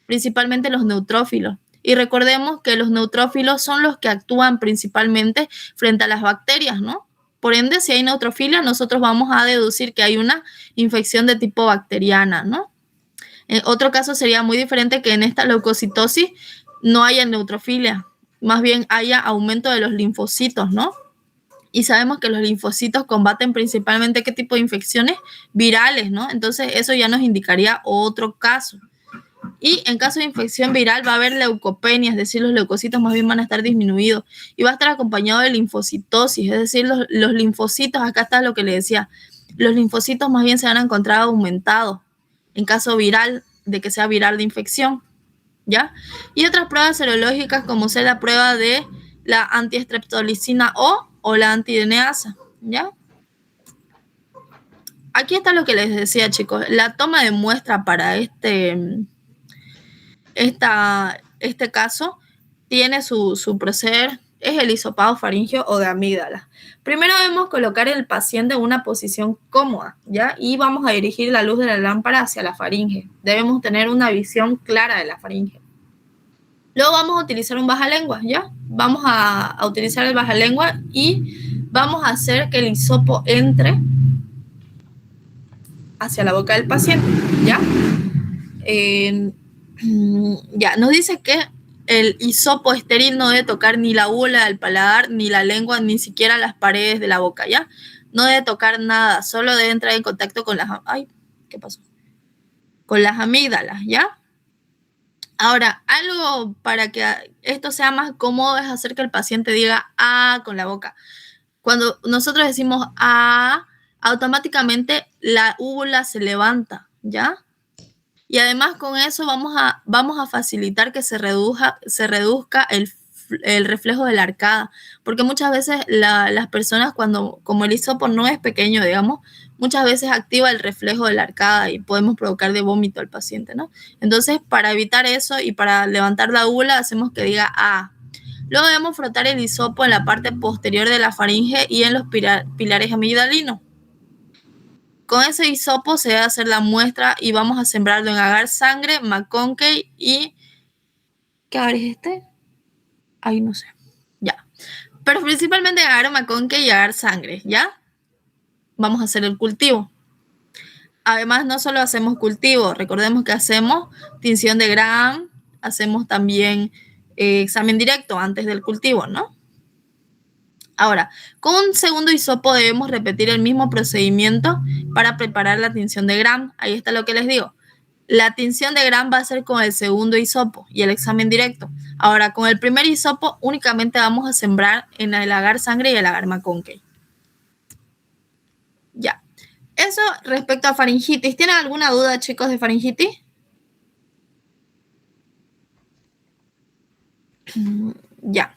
principalmente los neutrófilos. Y recordemos que los neutrófilos son los que actúan principalmente frente a las bacterias, ¿no? Por ende, si hay neutrofilia, nosotros vamos a deducir que hay una infección de tipo bacteriana, ¿no? En otro caso sería muy diferente que en esta leucocitosis no haya neutrofilia, más bien haya aumento de los linfocitos, ¿no? Y sabemos que los linfocitos combaten principalmente qué tipo de infecciones virales, ¿no? Entonces eso ya nos indicaría otro caso. Y en caso de infección viral va a haber leucopenia, es decir, los leucocitos más bien van a estar disminuidos y va a estar acompañado de linfocitosis, es decir, los linfocitos, acá está lo que le decía, los linfocitos más bien se van a encontrar aumentados en caso viral, de que sea viral de infección, ¿ya? Y otras pruebas serológicas como sea la prueba de la antiestreptolicina o la antideneasa, ¿ya? Aquí está lo que les decía, chicos, la toma de muestra para este caso tiene su proceder, es el hisopado faríngeo o de amígdala. Primero debemos colocar el paciente en una posición cómoda, ¿ya? Y vamos a dirigir la luz de la lámpara hacia la faringe. Debemos tener una visión clara de la faringe. Luego vamos a utilizar un bajalengua, ¿ya? Vamos a utilizar el bajalengua y vamos a hacer que el hisopo entre hacia la boca del paciente, ¿ya? Ya, nos dice que el hisopo estéril no debe tocar ni la úvula del paladar, ni la lengua, ni siquiera las paredes de la boca, ¿ya? No debe tocar nada, solo debe entrar en contacto con las... Ay, ¿qué pasó? Con las amígdalas, ¿ya? Ahora, algo para que esto sea más cómodo es hacer que el paciente diga "ah" con la boca. Cuando nosotros decimos "ah", automáticamente la úvula se levanta, ¿ya? Y además con eso vamos a facilitar que se reduzca el reflejo de la arcada, porque muchas veces las personas como el hisopo no es pequeño, digamos, muchas veces activa el reflejo de la arcada y podemos provocar de vómito al paciente, ¿no? Entonces, para evitar eso y para levantar la úvula, hacemos que diga "ah". Luego debemos frotar el hisopo en la parte posterior de la faringe y en los pilares amigdalinos. Con ese hisopo se debe hacer la muestra y vamos a sembrarlo en agar sangre, McConkey y... ¿Qué agar es este? Ay, no sé. Ya. Pero principalmente agar McConkey y agar sangre, ¿ya? Vamos a hacer el cultivo. Además, no solo hacemos cultivo, recordemos que hacemos tinción de Gram, hacemos también examen directo antes del cultivo, ¿no? Ahora, con un segundo hisopo debemos repetir el mismo procedimiento para preparar la tinción de Gram. Ahí está lo que les digo. La tinción de Gram va a ser con el segundo hisopo y el examen directo. Ahora, con el primer hisopo únicamente vamos a sembrar en el agar sangre y el agar McConkey. Ya. Eso respecto a faringitis. ¿Tienen alguna duda, chicos, de faringitis? Ya.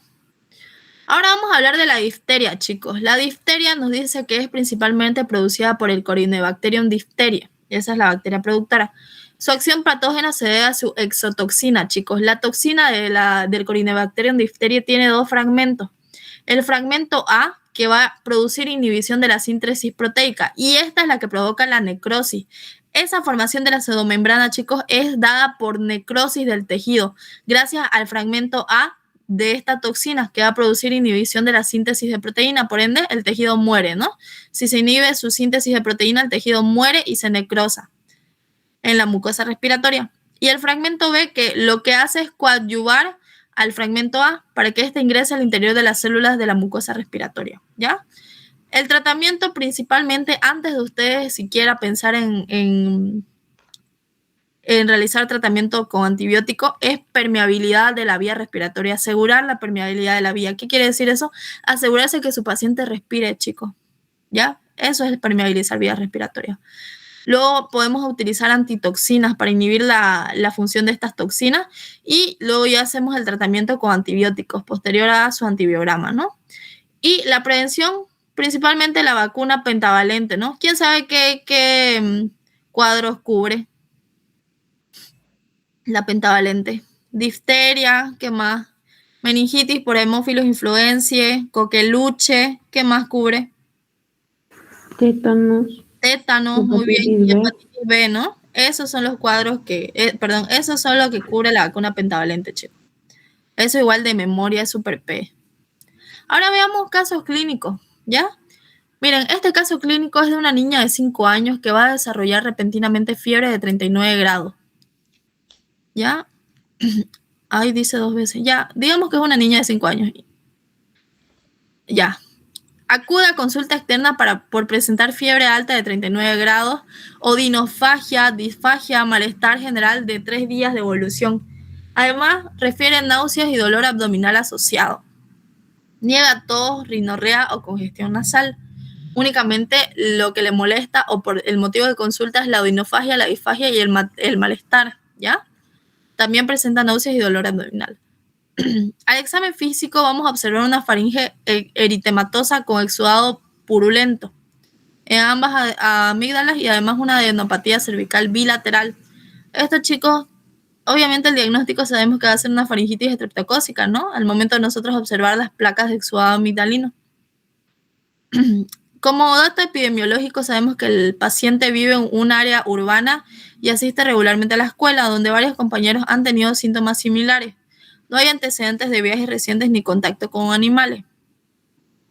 Ahora vamos a hablar de la difteria, chicos. La difteria nos dice que es principalmente producida por el Corynebacterium diphtheriae. Esa es la bacteria productora. Su acción patógena se debe a su exotoxina, chicos. La toxina del Corynebacterium diphtheriae tiene dos fragmentos. El fragmento A, que va a producir inhibición de la síntesis proteica, y esta es la que provoca la necrosis. Esa formación de la pseudomembrana, chicos, es dada por necrosis del tejido, gracias al fragmento A de esta toxina que va a producir inhibición de la síntesis de proteína, por ende el tejido muere, ¿no? Si se inhibe su síntesis de proteína, el tejido muere y se necrosa en la mucosa respiratoria. Y el fragmento B, que lo que hace es coadyuvar al fragmento A para que éste ingrese al interior de las células de la mucosa respiratoria, ¿ya? El tratamiento principalmente, antes de ustedes siquiera pensar en realizar tratamiento con antibiótico, es permeabilidad de la vía respiratoria, asegurar la permeabilidad de la vía. ¿Qué quiere decir eso? Asegurarse que su paciente respire, chicos, ¿ya? Eso es permeabilizar vías respiratorias. Luego podemos utilizar antitoxinas para inhibir la función de estas toxinas y luego ya hacemos el tratamiento con antibióticos posterior a su antibiograma, ¿no? Y la prevención, principalmente la vacuna pentavalente, ¿no? ¿Quién sabe qué cuadros cubre la pentavalente? Difteria, ¿qué más? Meningitis por hemófilos influenzae, coqueluche, ¿qué más cubre? Tétanos, Tétanos, muy bien, hepatitis y B. hepatitis B, ¿no? Esos son los cuadros esos son los que cubre la vacuna pentavalente, chicos. Eso igual de memoria es super P. Ahora veamos casos clínicos, ¿ya? Miren, este caso clínico es de una niña de 5 años que va a desarrollar repentinamente fiebre de 39 grados. ¿Ya? Ay, dice 2 veces. Ya, digamos que es una niña de 5 años. Ya. Acude a consulta externa por presentar fiebre alta de 39 grados, odinofagia, disfagia, malestar general de 3 días de evolución. Además, refiere náuseas y dolor abdominal asociado. Niega tos, rinorrea o congestión nasal. Únicamente lo que le molesta o por el motivo de consulta es la odinofagia, la disfagia y el malestar, ¿ya? También presenta náuseas y dolor abdominal. Al examen físico vamos a observar una faringe eritematosa con exudado purulento en ambas amígdalas y además una adenopatía cervical bilateral. Estos chicos, obviamente el diagnóstico sabemos que va a ser una faringitis estreptocócica, ¿no? Al momento de nosotros observar las placas de exudado amigdalino. Como dato epidemiológico sabemos que el paciente vive en un área urbana y asiste regularmente a la escuela, donde varios compañeros han tenido síntomas similares. No hay antecedentes de viajes recientes ni contacto con animales.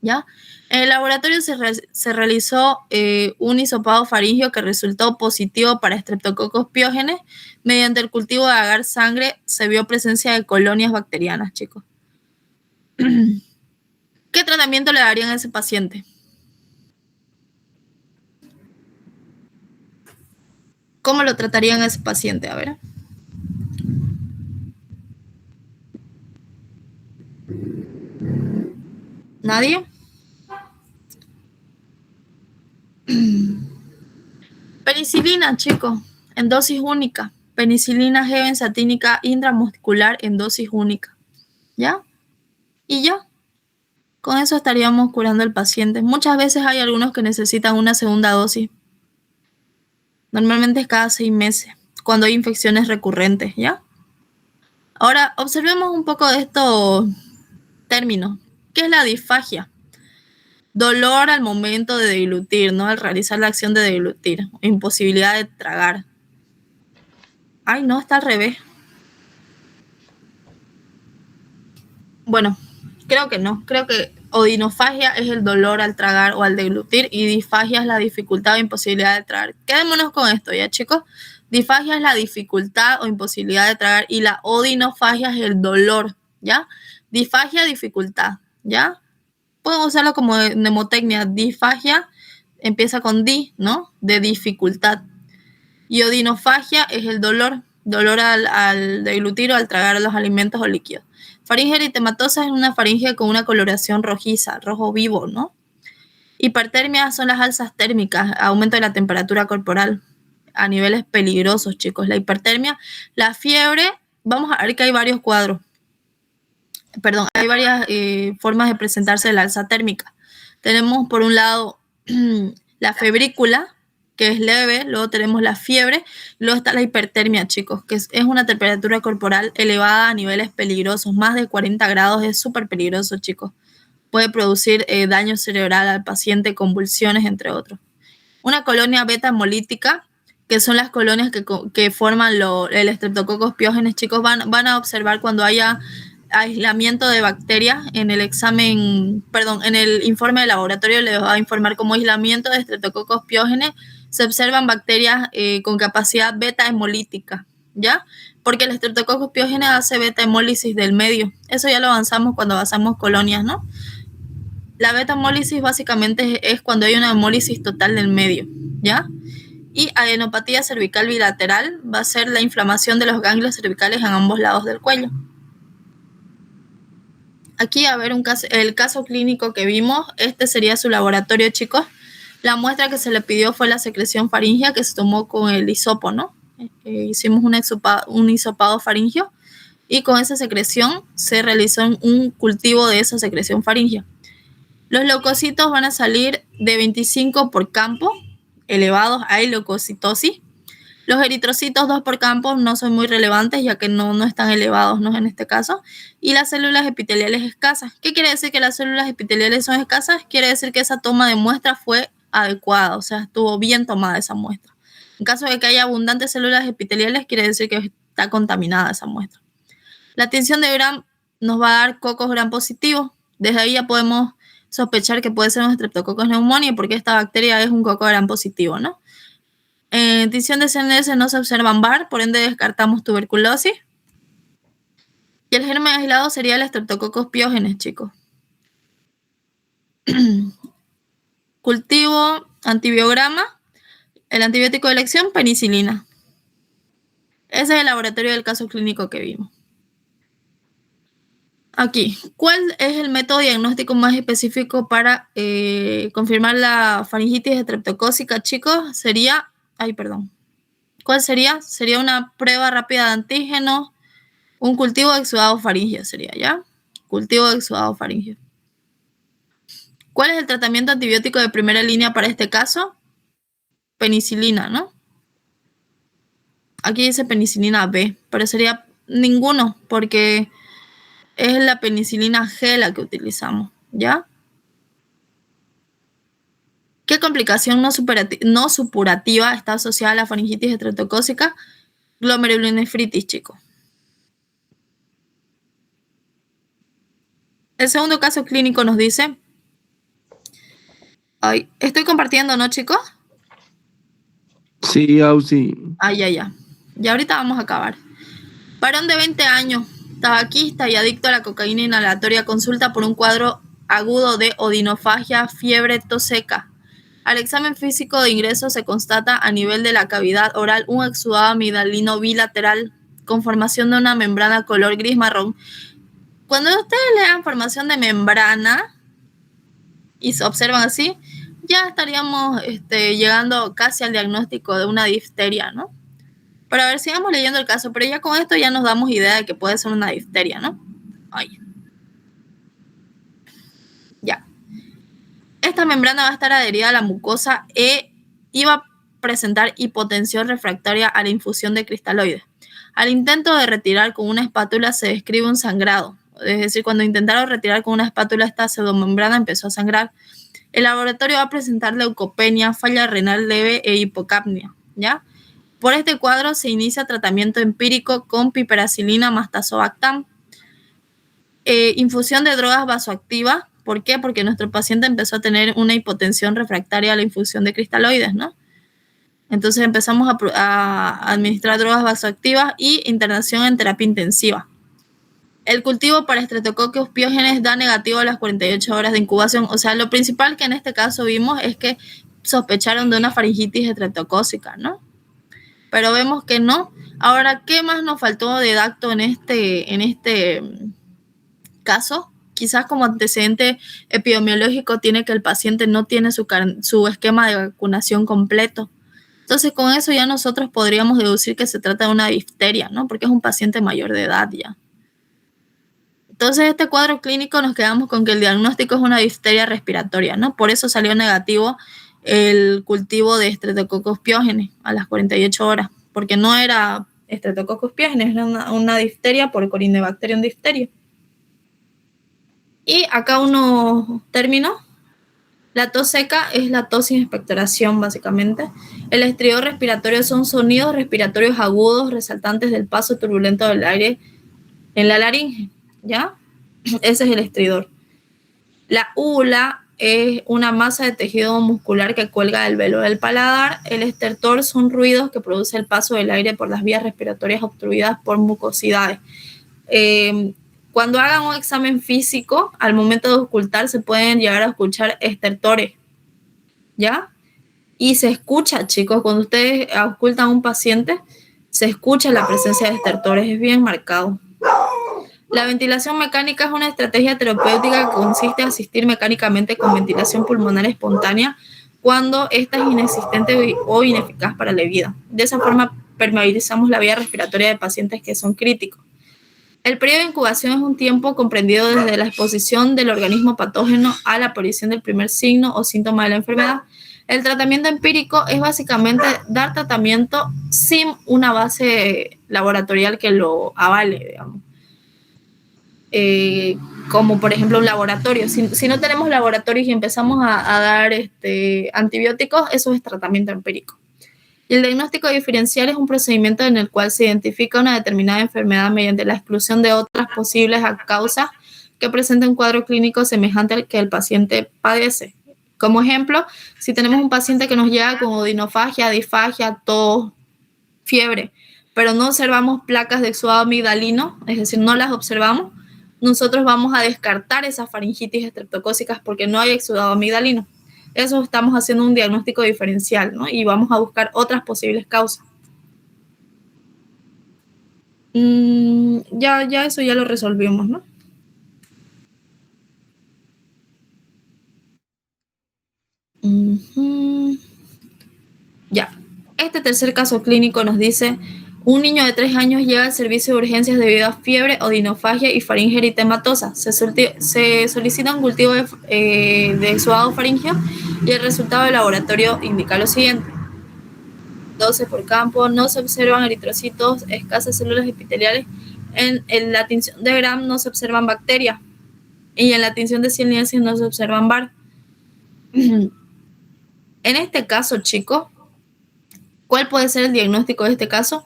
¿Ya? En el laboratorio se realizó un hisopado faríngeo que resultó positivo para Streptococcus pyogenes. Mediante el cultivo de agar sangre se vio presencia de colonias bacterianas, chicos. ¿Qué tratamiento le darían a ese paciente? ¿Cómo lo tratarían a ese paciente? A ver. ¿Nadie? Penicilina, chicos, en dosis única. Penicilina G benzatínica intramuscular en dosis única. ¿Ya? Y ya. Con eso estaríamos curando al paciente. Muchas veces hay algunos que necesitan una segunda dosis. Normalmente es cada 6 meses, cuando hay infecciones recurrentes, ¿ya? Ahora, observemos un poco de estos términos. ¿Qué es la disfagia? Dolor al momento de deglutir, ¿no? Al realizar la acción de deglutir. Imposibilidad de tragar. Ay, no, está al revés. Bueno, creo que no. Creo que odinofagia es el dolor al tragar o al deglutir y disfagia es la dificultad o imposibilidad de tragar. Quedémonos con esto, ¿ya, chicos? Disfagia es la dificultad o imposibilidad de tragar y la odinofagia es el dolor, ¿ya? Disfagia, dificultad, ¿ya? Pueden usarlo como mnemotecnia. Disfagia empieza con di, ¿no? De dificultad. Y odinofagia es el dolor al deglutir o al tragar los alimentos o líquidos. Faringe eritematosa es una faringe con una coloración rojiza, rojo vivo, ¿no? Hipertermia son las alzas térmicas, aumento de la temperatura corporal a niveles peligrosos, chicos. La hipertermia, la fiebre, vamos a ver que hay varios cuadros. Perdón, hay varias formas de presentarse de la alza térmica. Tenemos por un lado la febrícula, que es leve, luego tenemos la fiebre, luego está la hipertermia, chicos, que es una temperatura corporal elevada a niveles peligrosos, más de 40 grados, es súper peligroso, chicos. Puede producir daño cerebral al paciente, convulsiones, entre otros. Una colonia beta hemolítica, que son las colonias que forman el Streptococcus pyogenes, chicos, van a observar cuando haya aislamiento de bacterias en el en el informe de laboratorio les va a informar como aislamiento de Streptococcus pyogenes se observan bacterias con capacidad beta hemolítica, ¿ya? Porque el Streptococcus pyogenes hace beta hemólisis del medio. Eso ya lo avanzamos cuando avanzamos colonias, ¿no? La beta hemólisis básicamente es cuando hay una hemólisis total del medio, ¿ya? Y adenopatía cervical bilateral va a ser la inflamación de los ganglios cervicales en ambos lados del cuello. Aquí a ver el caso clínico que vimos, este sería su laboratorio, chicos. La muestra que se le pidió fue la secreción faríngea que se tomó con el hisopo, ¿no? Hicimos un hisopado faríngeo y con esa secreción se realizó un cultivo de esa secreción faríngea. Los leucocitos van a salir de 25 por campo, elevados, hay leucocitosis. Los eritrocitos 2 por campo no son muy relevantes ya que no están elevados, ¿no? En este caso. Y las células epiteliales escasas. ¿Qué quiere decir que las células epiteliales son escasas? Quiere decir que esa toma de muestra fue adecuada, o sea, estuvo bien tomada esa muestra. En caso de que haya abundantes células epiteliales, quiere decir que está contaminada esa muestra. La tinción de Gram nos va a dar cocos Gram positivos. Desde ahí ya podemos sospechar que puede ser un Streptococcus pneumoniae porque esta bacteria es un coco Gram positivo, ¿no? En tinción de CNS no se observan VAR, por ende descartamos tuberculosis. Y el germen aislado sería el Streptococcus pyogenes, chicos. Cultivo, antibiograma, el antibiótico de elección, penicilina. Ese es el laboratorio del caso clínico que vimos. Aquí, ¿cuál es el método diagnóstico más específico para confirmar la faringitis estreptocócica, chicos? Sería, ¿cuál sería? Sería una prueba rápida de antígenos, un cultivo de exudado faríngeo sería, ¿ya? Cultivo de exudado faríngeo. ¿Cuál es el tratamiento antibiótico de primera línea para este caso? Penicilina, ¿no? Aquí dice penicilina B, pero sería ninguno, porque es la penicilina G la que utilizamos, ¿ya? ¿Qué complicación no supurativa está asociada a la faringitis estreptocócica? Glomerulonefritis, chicos. El segundo caso clínico nos dice... Ay, estoy compartiendo, ¿no, chicos? Sí, Ausi. Ya. Ya ahorita vamos a acabar. Varón de 20 años, tabaquista y adicto a la cocaína inhalatoria, consulta por un cuadro agudo de odinofagia, fiebre, tos seca. Al examen físico de ingreso se constata a nivel de la cavidad oral un exudado amigdalino bilateral con formación de una membrana color gris marrón. Cuando ustedes lean formación de membrana y se observan así, ya estaríamos llegando casi al diagnóstico de una difteria, ¿no? Pero a ver, sigamos leyendo el caso, pero ya con esto ya nos damos idea de que puede ser una difteria, ¿no? Ay. Ya. Esta membrana va a estar adherida a la mucosa y va a presentar hipotensión refractaria a la infusión de cristaloides. Al intento de retirar con una espátula se describe un sangrado. Es decir, cuando intentaron retirar con una espátula esta pseudomembrana empezó a sangrar. El laboratorio va a presentar leucopenia, falla renal leve e hipocapnia, ¿ya? Por este cuadro se inicia tratamiento empírico con piperacilina más tazobactam. Infusión de drogas vasoactivas. ¿Por qué? Porque nuestro paciente empezó a tener una hipotensión refractaria a la infusión de cristaloides, ¿no? Entonces empezamos a administrar drogas vasoactivas y internación en terapia intensiva. El cultivo para Streptococcus pyogenes da negativo a las 48 horas de incubación. O sea, lo principal que en este caso vimos es que sospecharon de una faringitis estreptocócica, ¿no? Pero vemos que no. Ahora, ¿qué más nos faltó de dacto en este caso? Quizás como antecedente epidemiológico tiene que el paciente no tiene su esquema de vacunación completo. Entonces, con eso ya nosotros podríamos deducir que se trata de una difteria, ¿no? Porque es un paciente mayor de edad ya. Entonces, este cuadro clínico nos quedamos con que el diagnóstico es una difteria respiratoria, ¿no? Por eso salió negativo el cultivo de Streptococcus pyogenes a las 48 horas, porque no era Streptococcus pyogenes, era una difteria por Corynebacterium diphtheria. Y acá unos términos. La tos seca es la tos sin expectoración, básicamente. El estridor respiratorio son sonidos respiratorios agudos resaltantes del paso turbulento del aire en la laringe, ¿ya? Ese es el estridor. La úvula es una masa de tejido muscular que cuelga del velo del paladar. El estertor son ruidos que produce el paso del aire por las vías respiratorias obstruidas por mucosidades. Cuando hagan un examen físico, al momento de auscultar se pueden llegar a escuchar estertores, ¿ya? Y se escucha, chicos, cuando ustedes auscultan a un paciente, se escucha la presencia de estertores, es bien marcado. La ventilación mecánica es una estrategia terapéutica que consiste en asistir mecánicamente con ventilación pulmonar espontánea cuando ésta es inexistente o ineficaz para la vida. De esa forma, permeabilizamos la vía respiratoria de pacientes que son críticos. El periodo de incubación es un tiempo comprendido desde la exposición del organismo patógeno a la aparición del primer signo o síntoma de la enfermedad. El tratamiento empírico es básicamente dar tratamiento sin una base laboratorial que lo avale, digamos. Como por ejemplo un laboratorio. Si no tenemos laboratorios y empezamos a dar antibióticos, eso es tratamiento empírico. Y el diagnóstico diferencial es un procedimiento en el cual se identifica una determinada enfermedad mediante la exclusión de otras posibles causas que presenten un cuadro clínico semejante al que el paciente padece. Como ejemplo, si tenemos un paciente que nos llega con odinofagia, disfagia, tos, fiebre, pero no observamos placas de exudado amigdalino, es decir, no las observamos, nosotros vamos a descartar esas faringitis estreptocócicas porque no hay exudado amigdalino. Eso estamos haciendo un diagnóstico diferencial, ¿no? Y vamos a buscar otras posibles causas. Ya eso ya lo resolvimos, ¿no? Ya. Este tercer caso clínico nos dice: un niño de 3 años llega al servicio de urgencias debido a fiebre, odinofagia y faringe eritematosa. Se solicita un cultivo de exudado faríngeo y el resultado del laboratorio indica lo siguiente. 12 por campo, no se observan eritrocitos, escasas células epiteliales. En la tinción de Gram no se observan bacterias y en la tinción de Nielsen no se observan VAR. En este caso, chicos, ¿cuál puede ser el diagnóstico de este caso?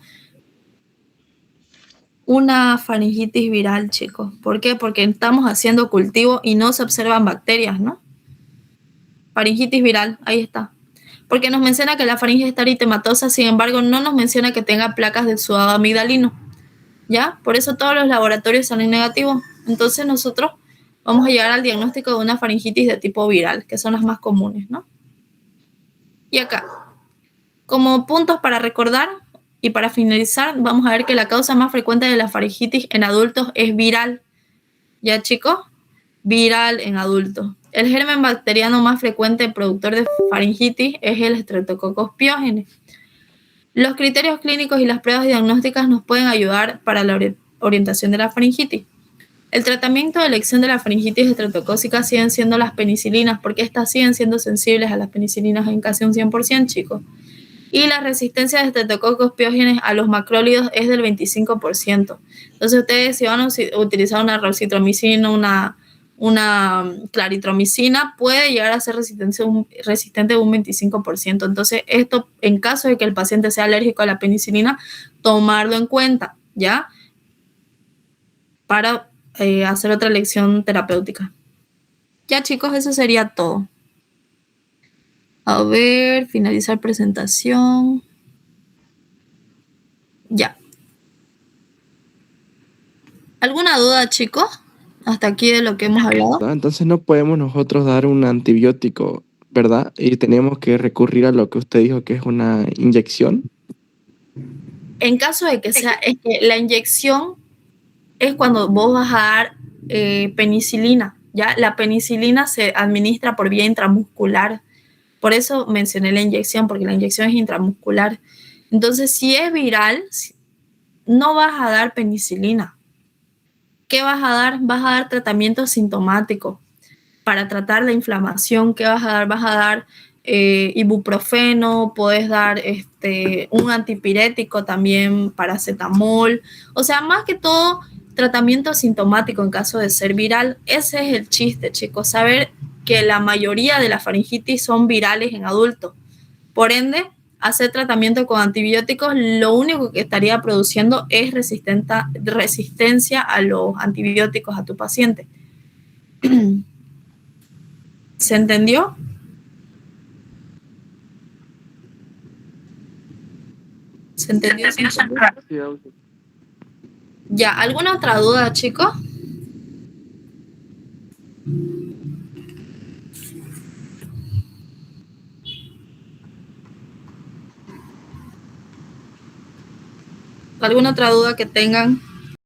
Una faringitis viral, chicos. ¿Por qué? Porque estamos haciendo cultivo y no se observan bacterias, ¿no? Faringitis viral, ahí está. Porque nos menciona que la faringe está eritematosa, sin embargo, no nos menciona que tenga placas de exudado amigdalino. ¿Ya? Por eso todos los laboratorios salen negativos. Entonces nosotros vamos a llegar al diagnóstico de una faringitis de tipo viral, que son las más comunes, ¿no? Y acá, como puntos para recordar y para finalizar, vamos a ver que la causa más frecuente de la faringitis en adultos es viral. ¿Ya, chicos? Viral en adultos. El germen bacteriano más frecuente productor de faringitis es el Streptococcus pyogenes. Los criterios clínicos y las pruebas diagnósticas nos pueden ayudar para la orientación de la faringitis. El tratamiento de elección de la faringitis estreptocócica siguen siendo las penicilinas, porque estas siguen siendo sensibles a las penicilinas en casi un 100%, chicos. Y la resistencia de Streptococcus pyogenes a los macrólidos es del 25%. Entonces ustedes, si van a utilizar una roxitromicina, una claritromicina, puede llegar a ser resistente de un 25%. Entonces, esto, en caso de que el paciente sea alérgico a la penicilina, tomarlo en cuenta, ¿ya? Para hacer otra elección terapéutica. Ya, chicos, eso sería todo. A ver, finalizar presentación. Ya. ¿Alguna duda, chicos? Hasta aquí de lo que hemos hablado. Entonces no podemos nosotros dar un antibiótico, ¿verdad? Y tenemos que recurrir a lo que usted dijo que es una inyección. En caso de que sea, es que la inyección es cuando vos vas a dar penicilina, ¿ya? La penicilina se administra por vía intramuscular. Por eso mencioné la inyección, porque la inyección es intramuscular. Entonces, si es viral, no vas a dar penicilina. ¿Qué vas a dar? Vas a dar tratamiento sintomático para tratar la inflamación. ¿Qué vas a dar? Vas a dar ibuprofeno, puedes dar un antipirético también, paracetamol. O sea, más que todo, tratamiento sintomático en caso de ser viral. Ese es el chiste, chicos, saber que la mayoría de las faringitis son virales en adultos. Por ende, hacer tratamiento con antibióticos, lo único que estaría produciendo es resistencia a los antibióticos a tu paciente. ¿Se entendió? ¿Se entendió? Ya, ¿alguna otra duda, chicos? ¿Alguna otra duda que tengan?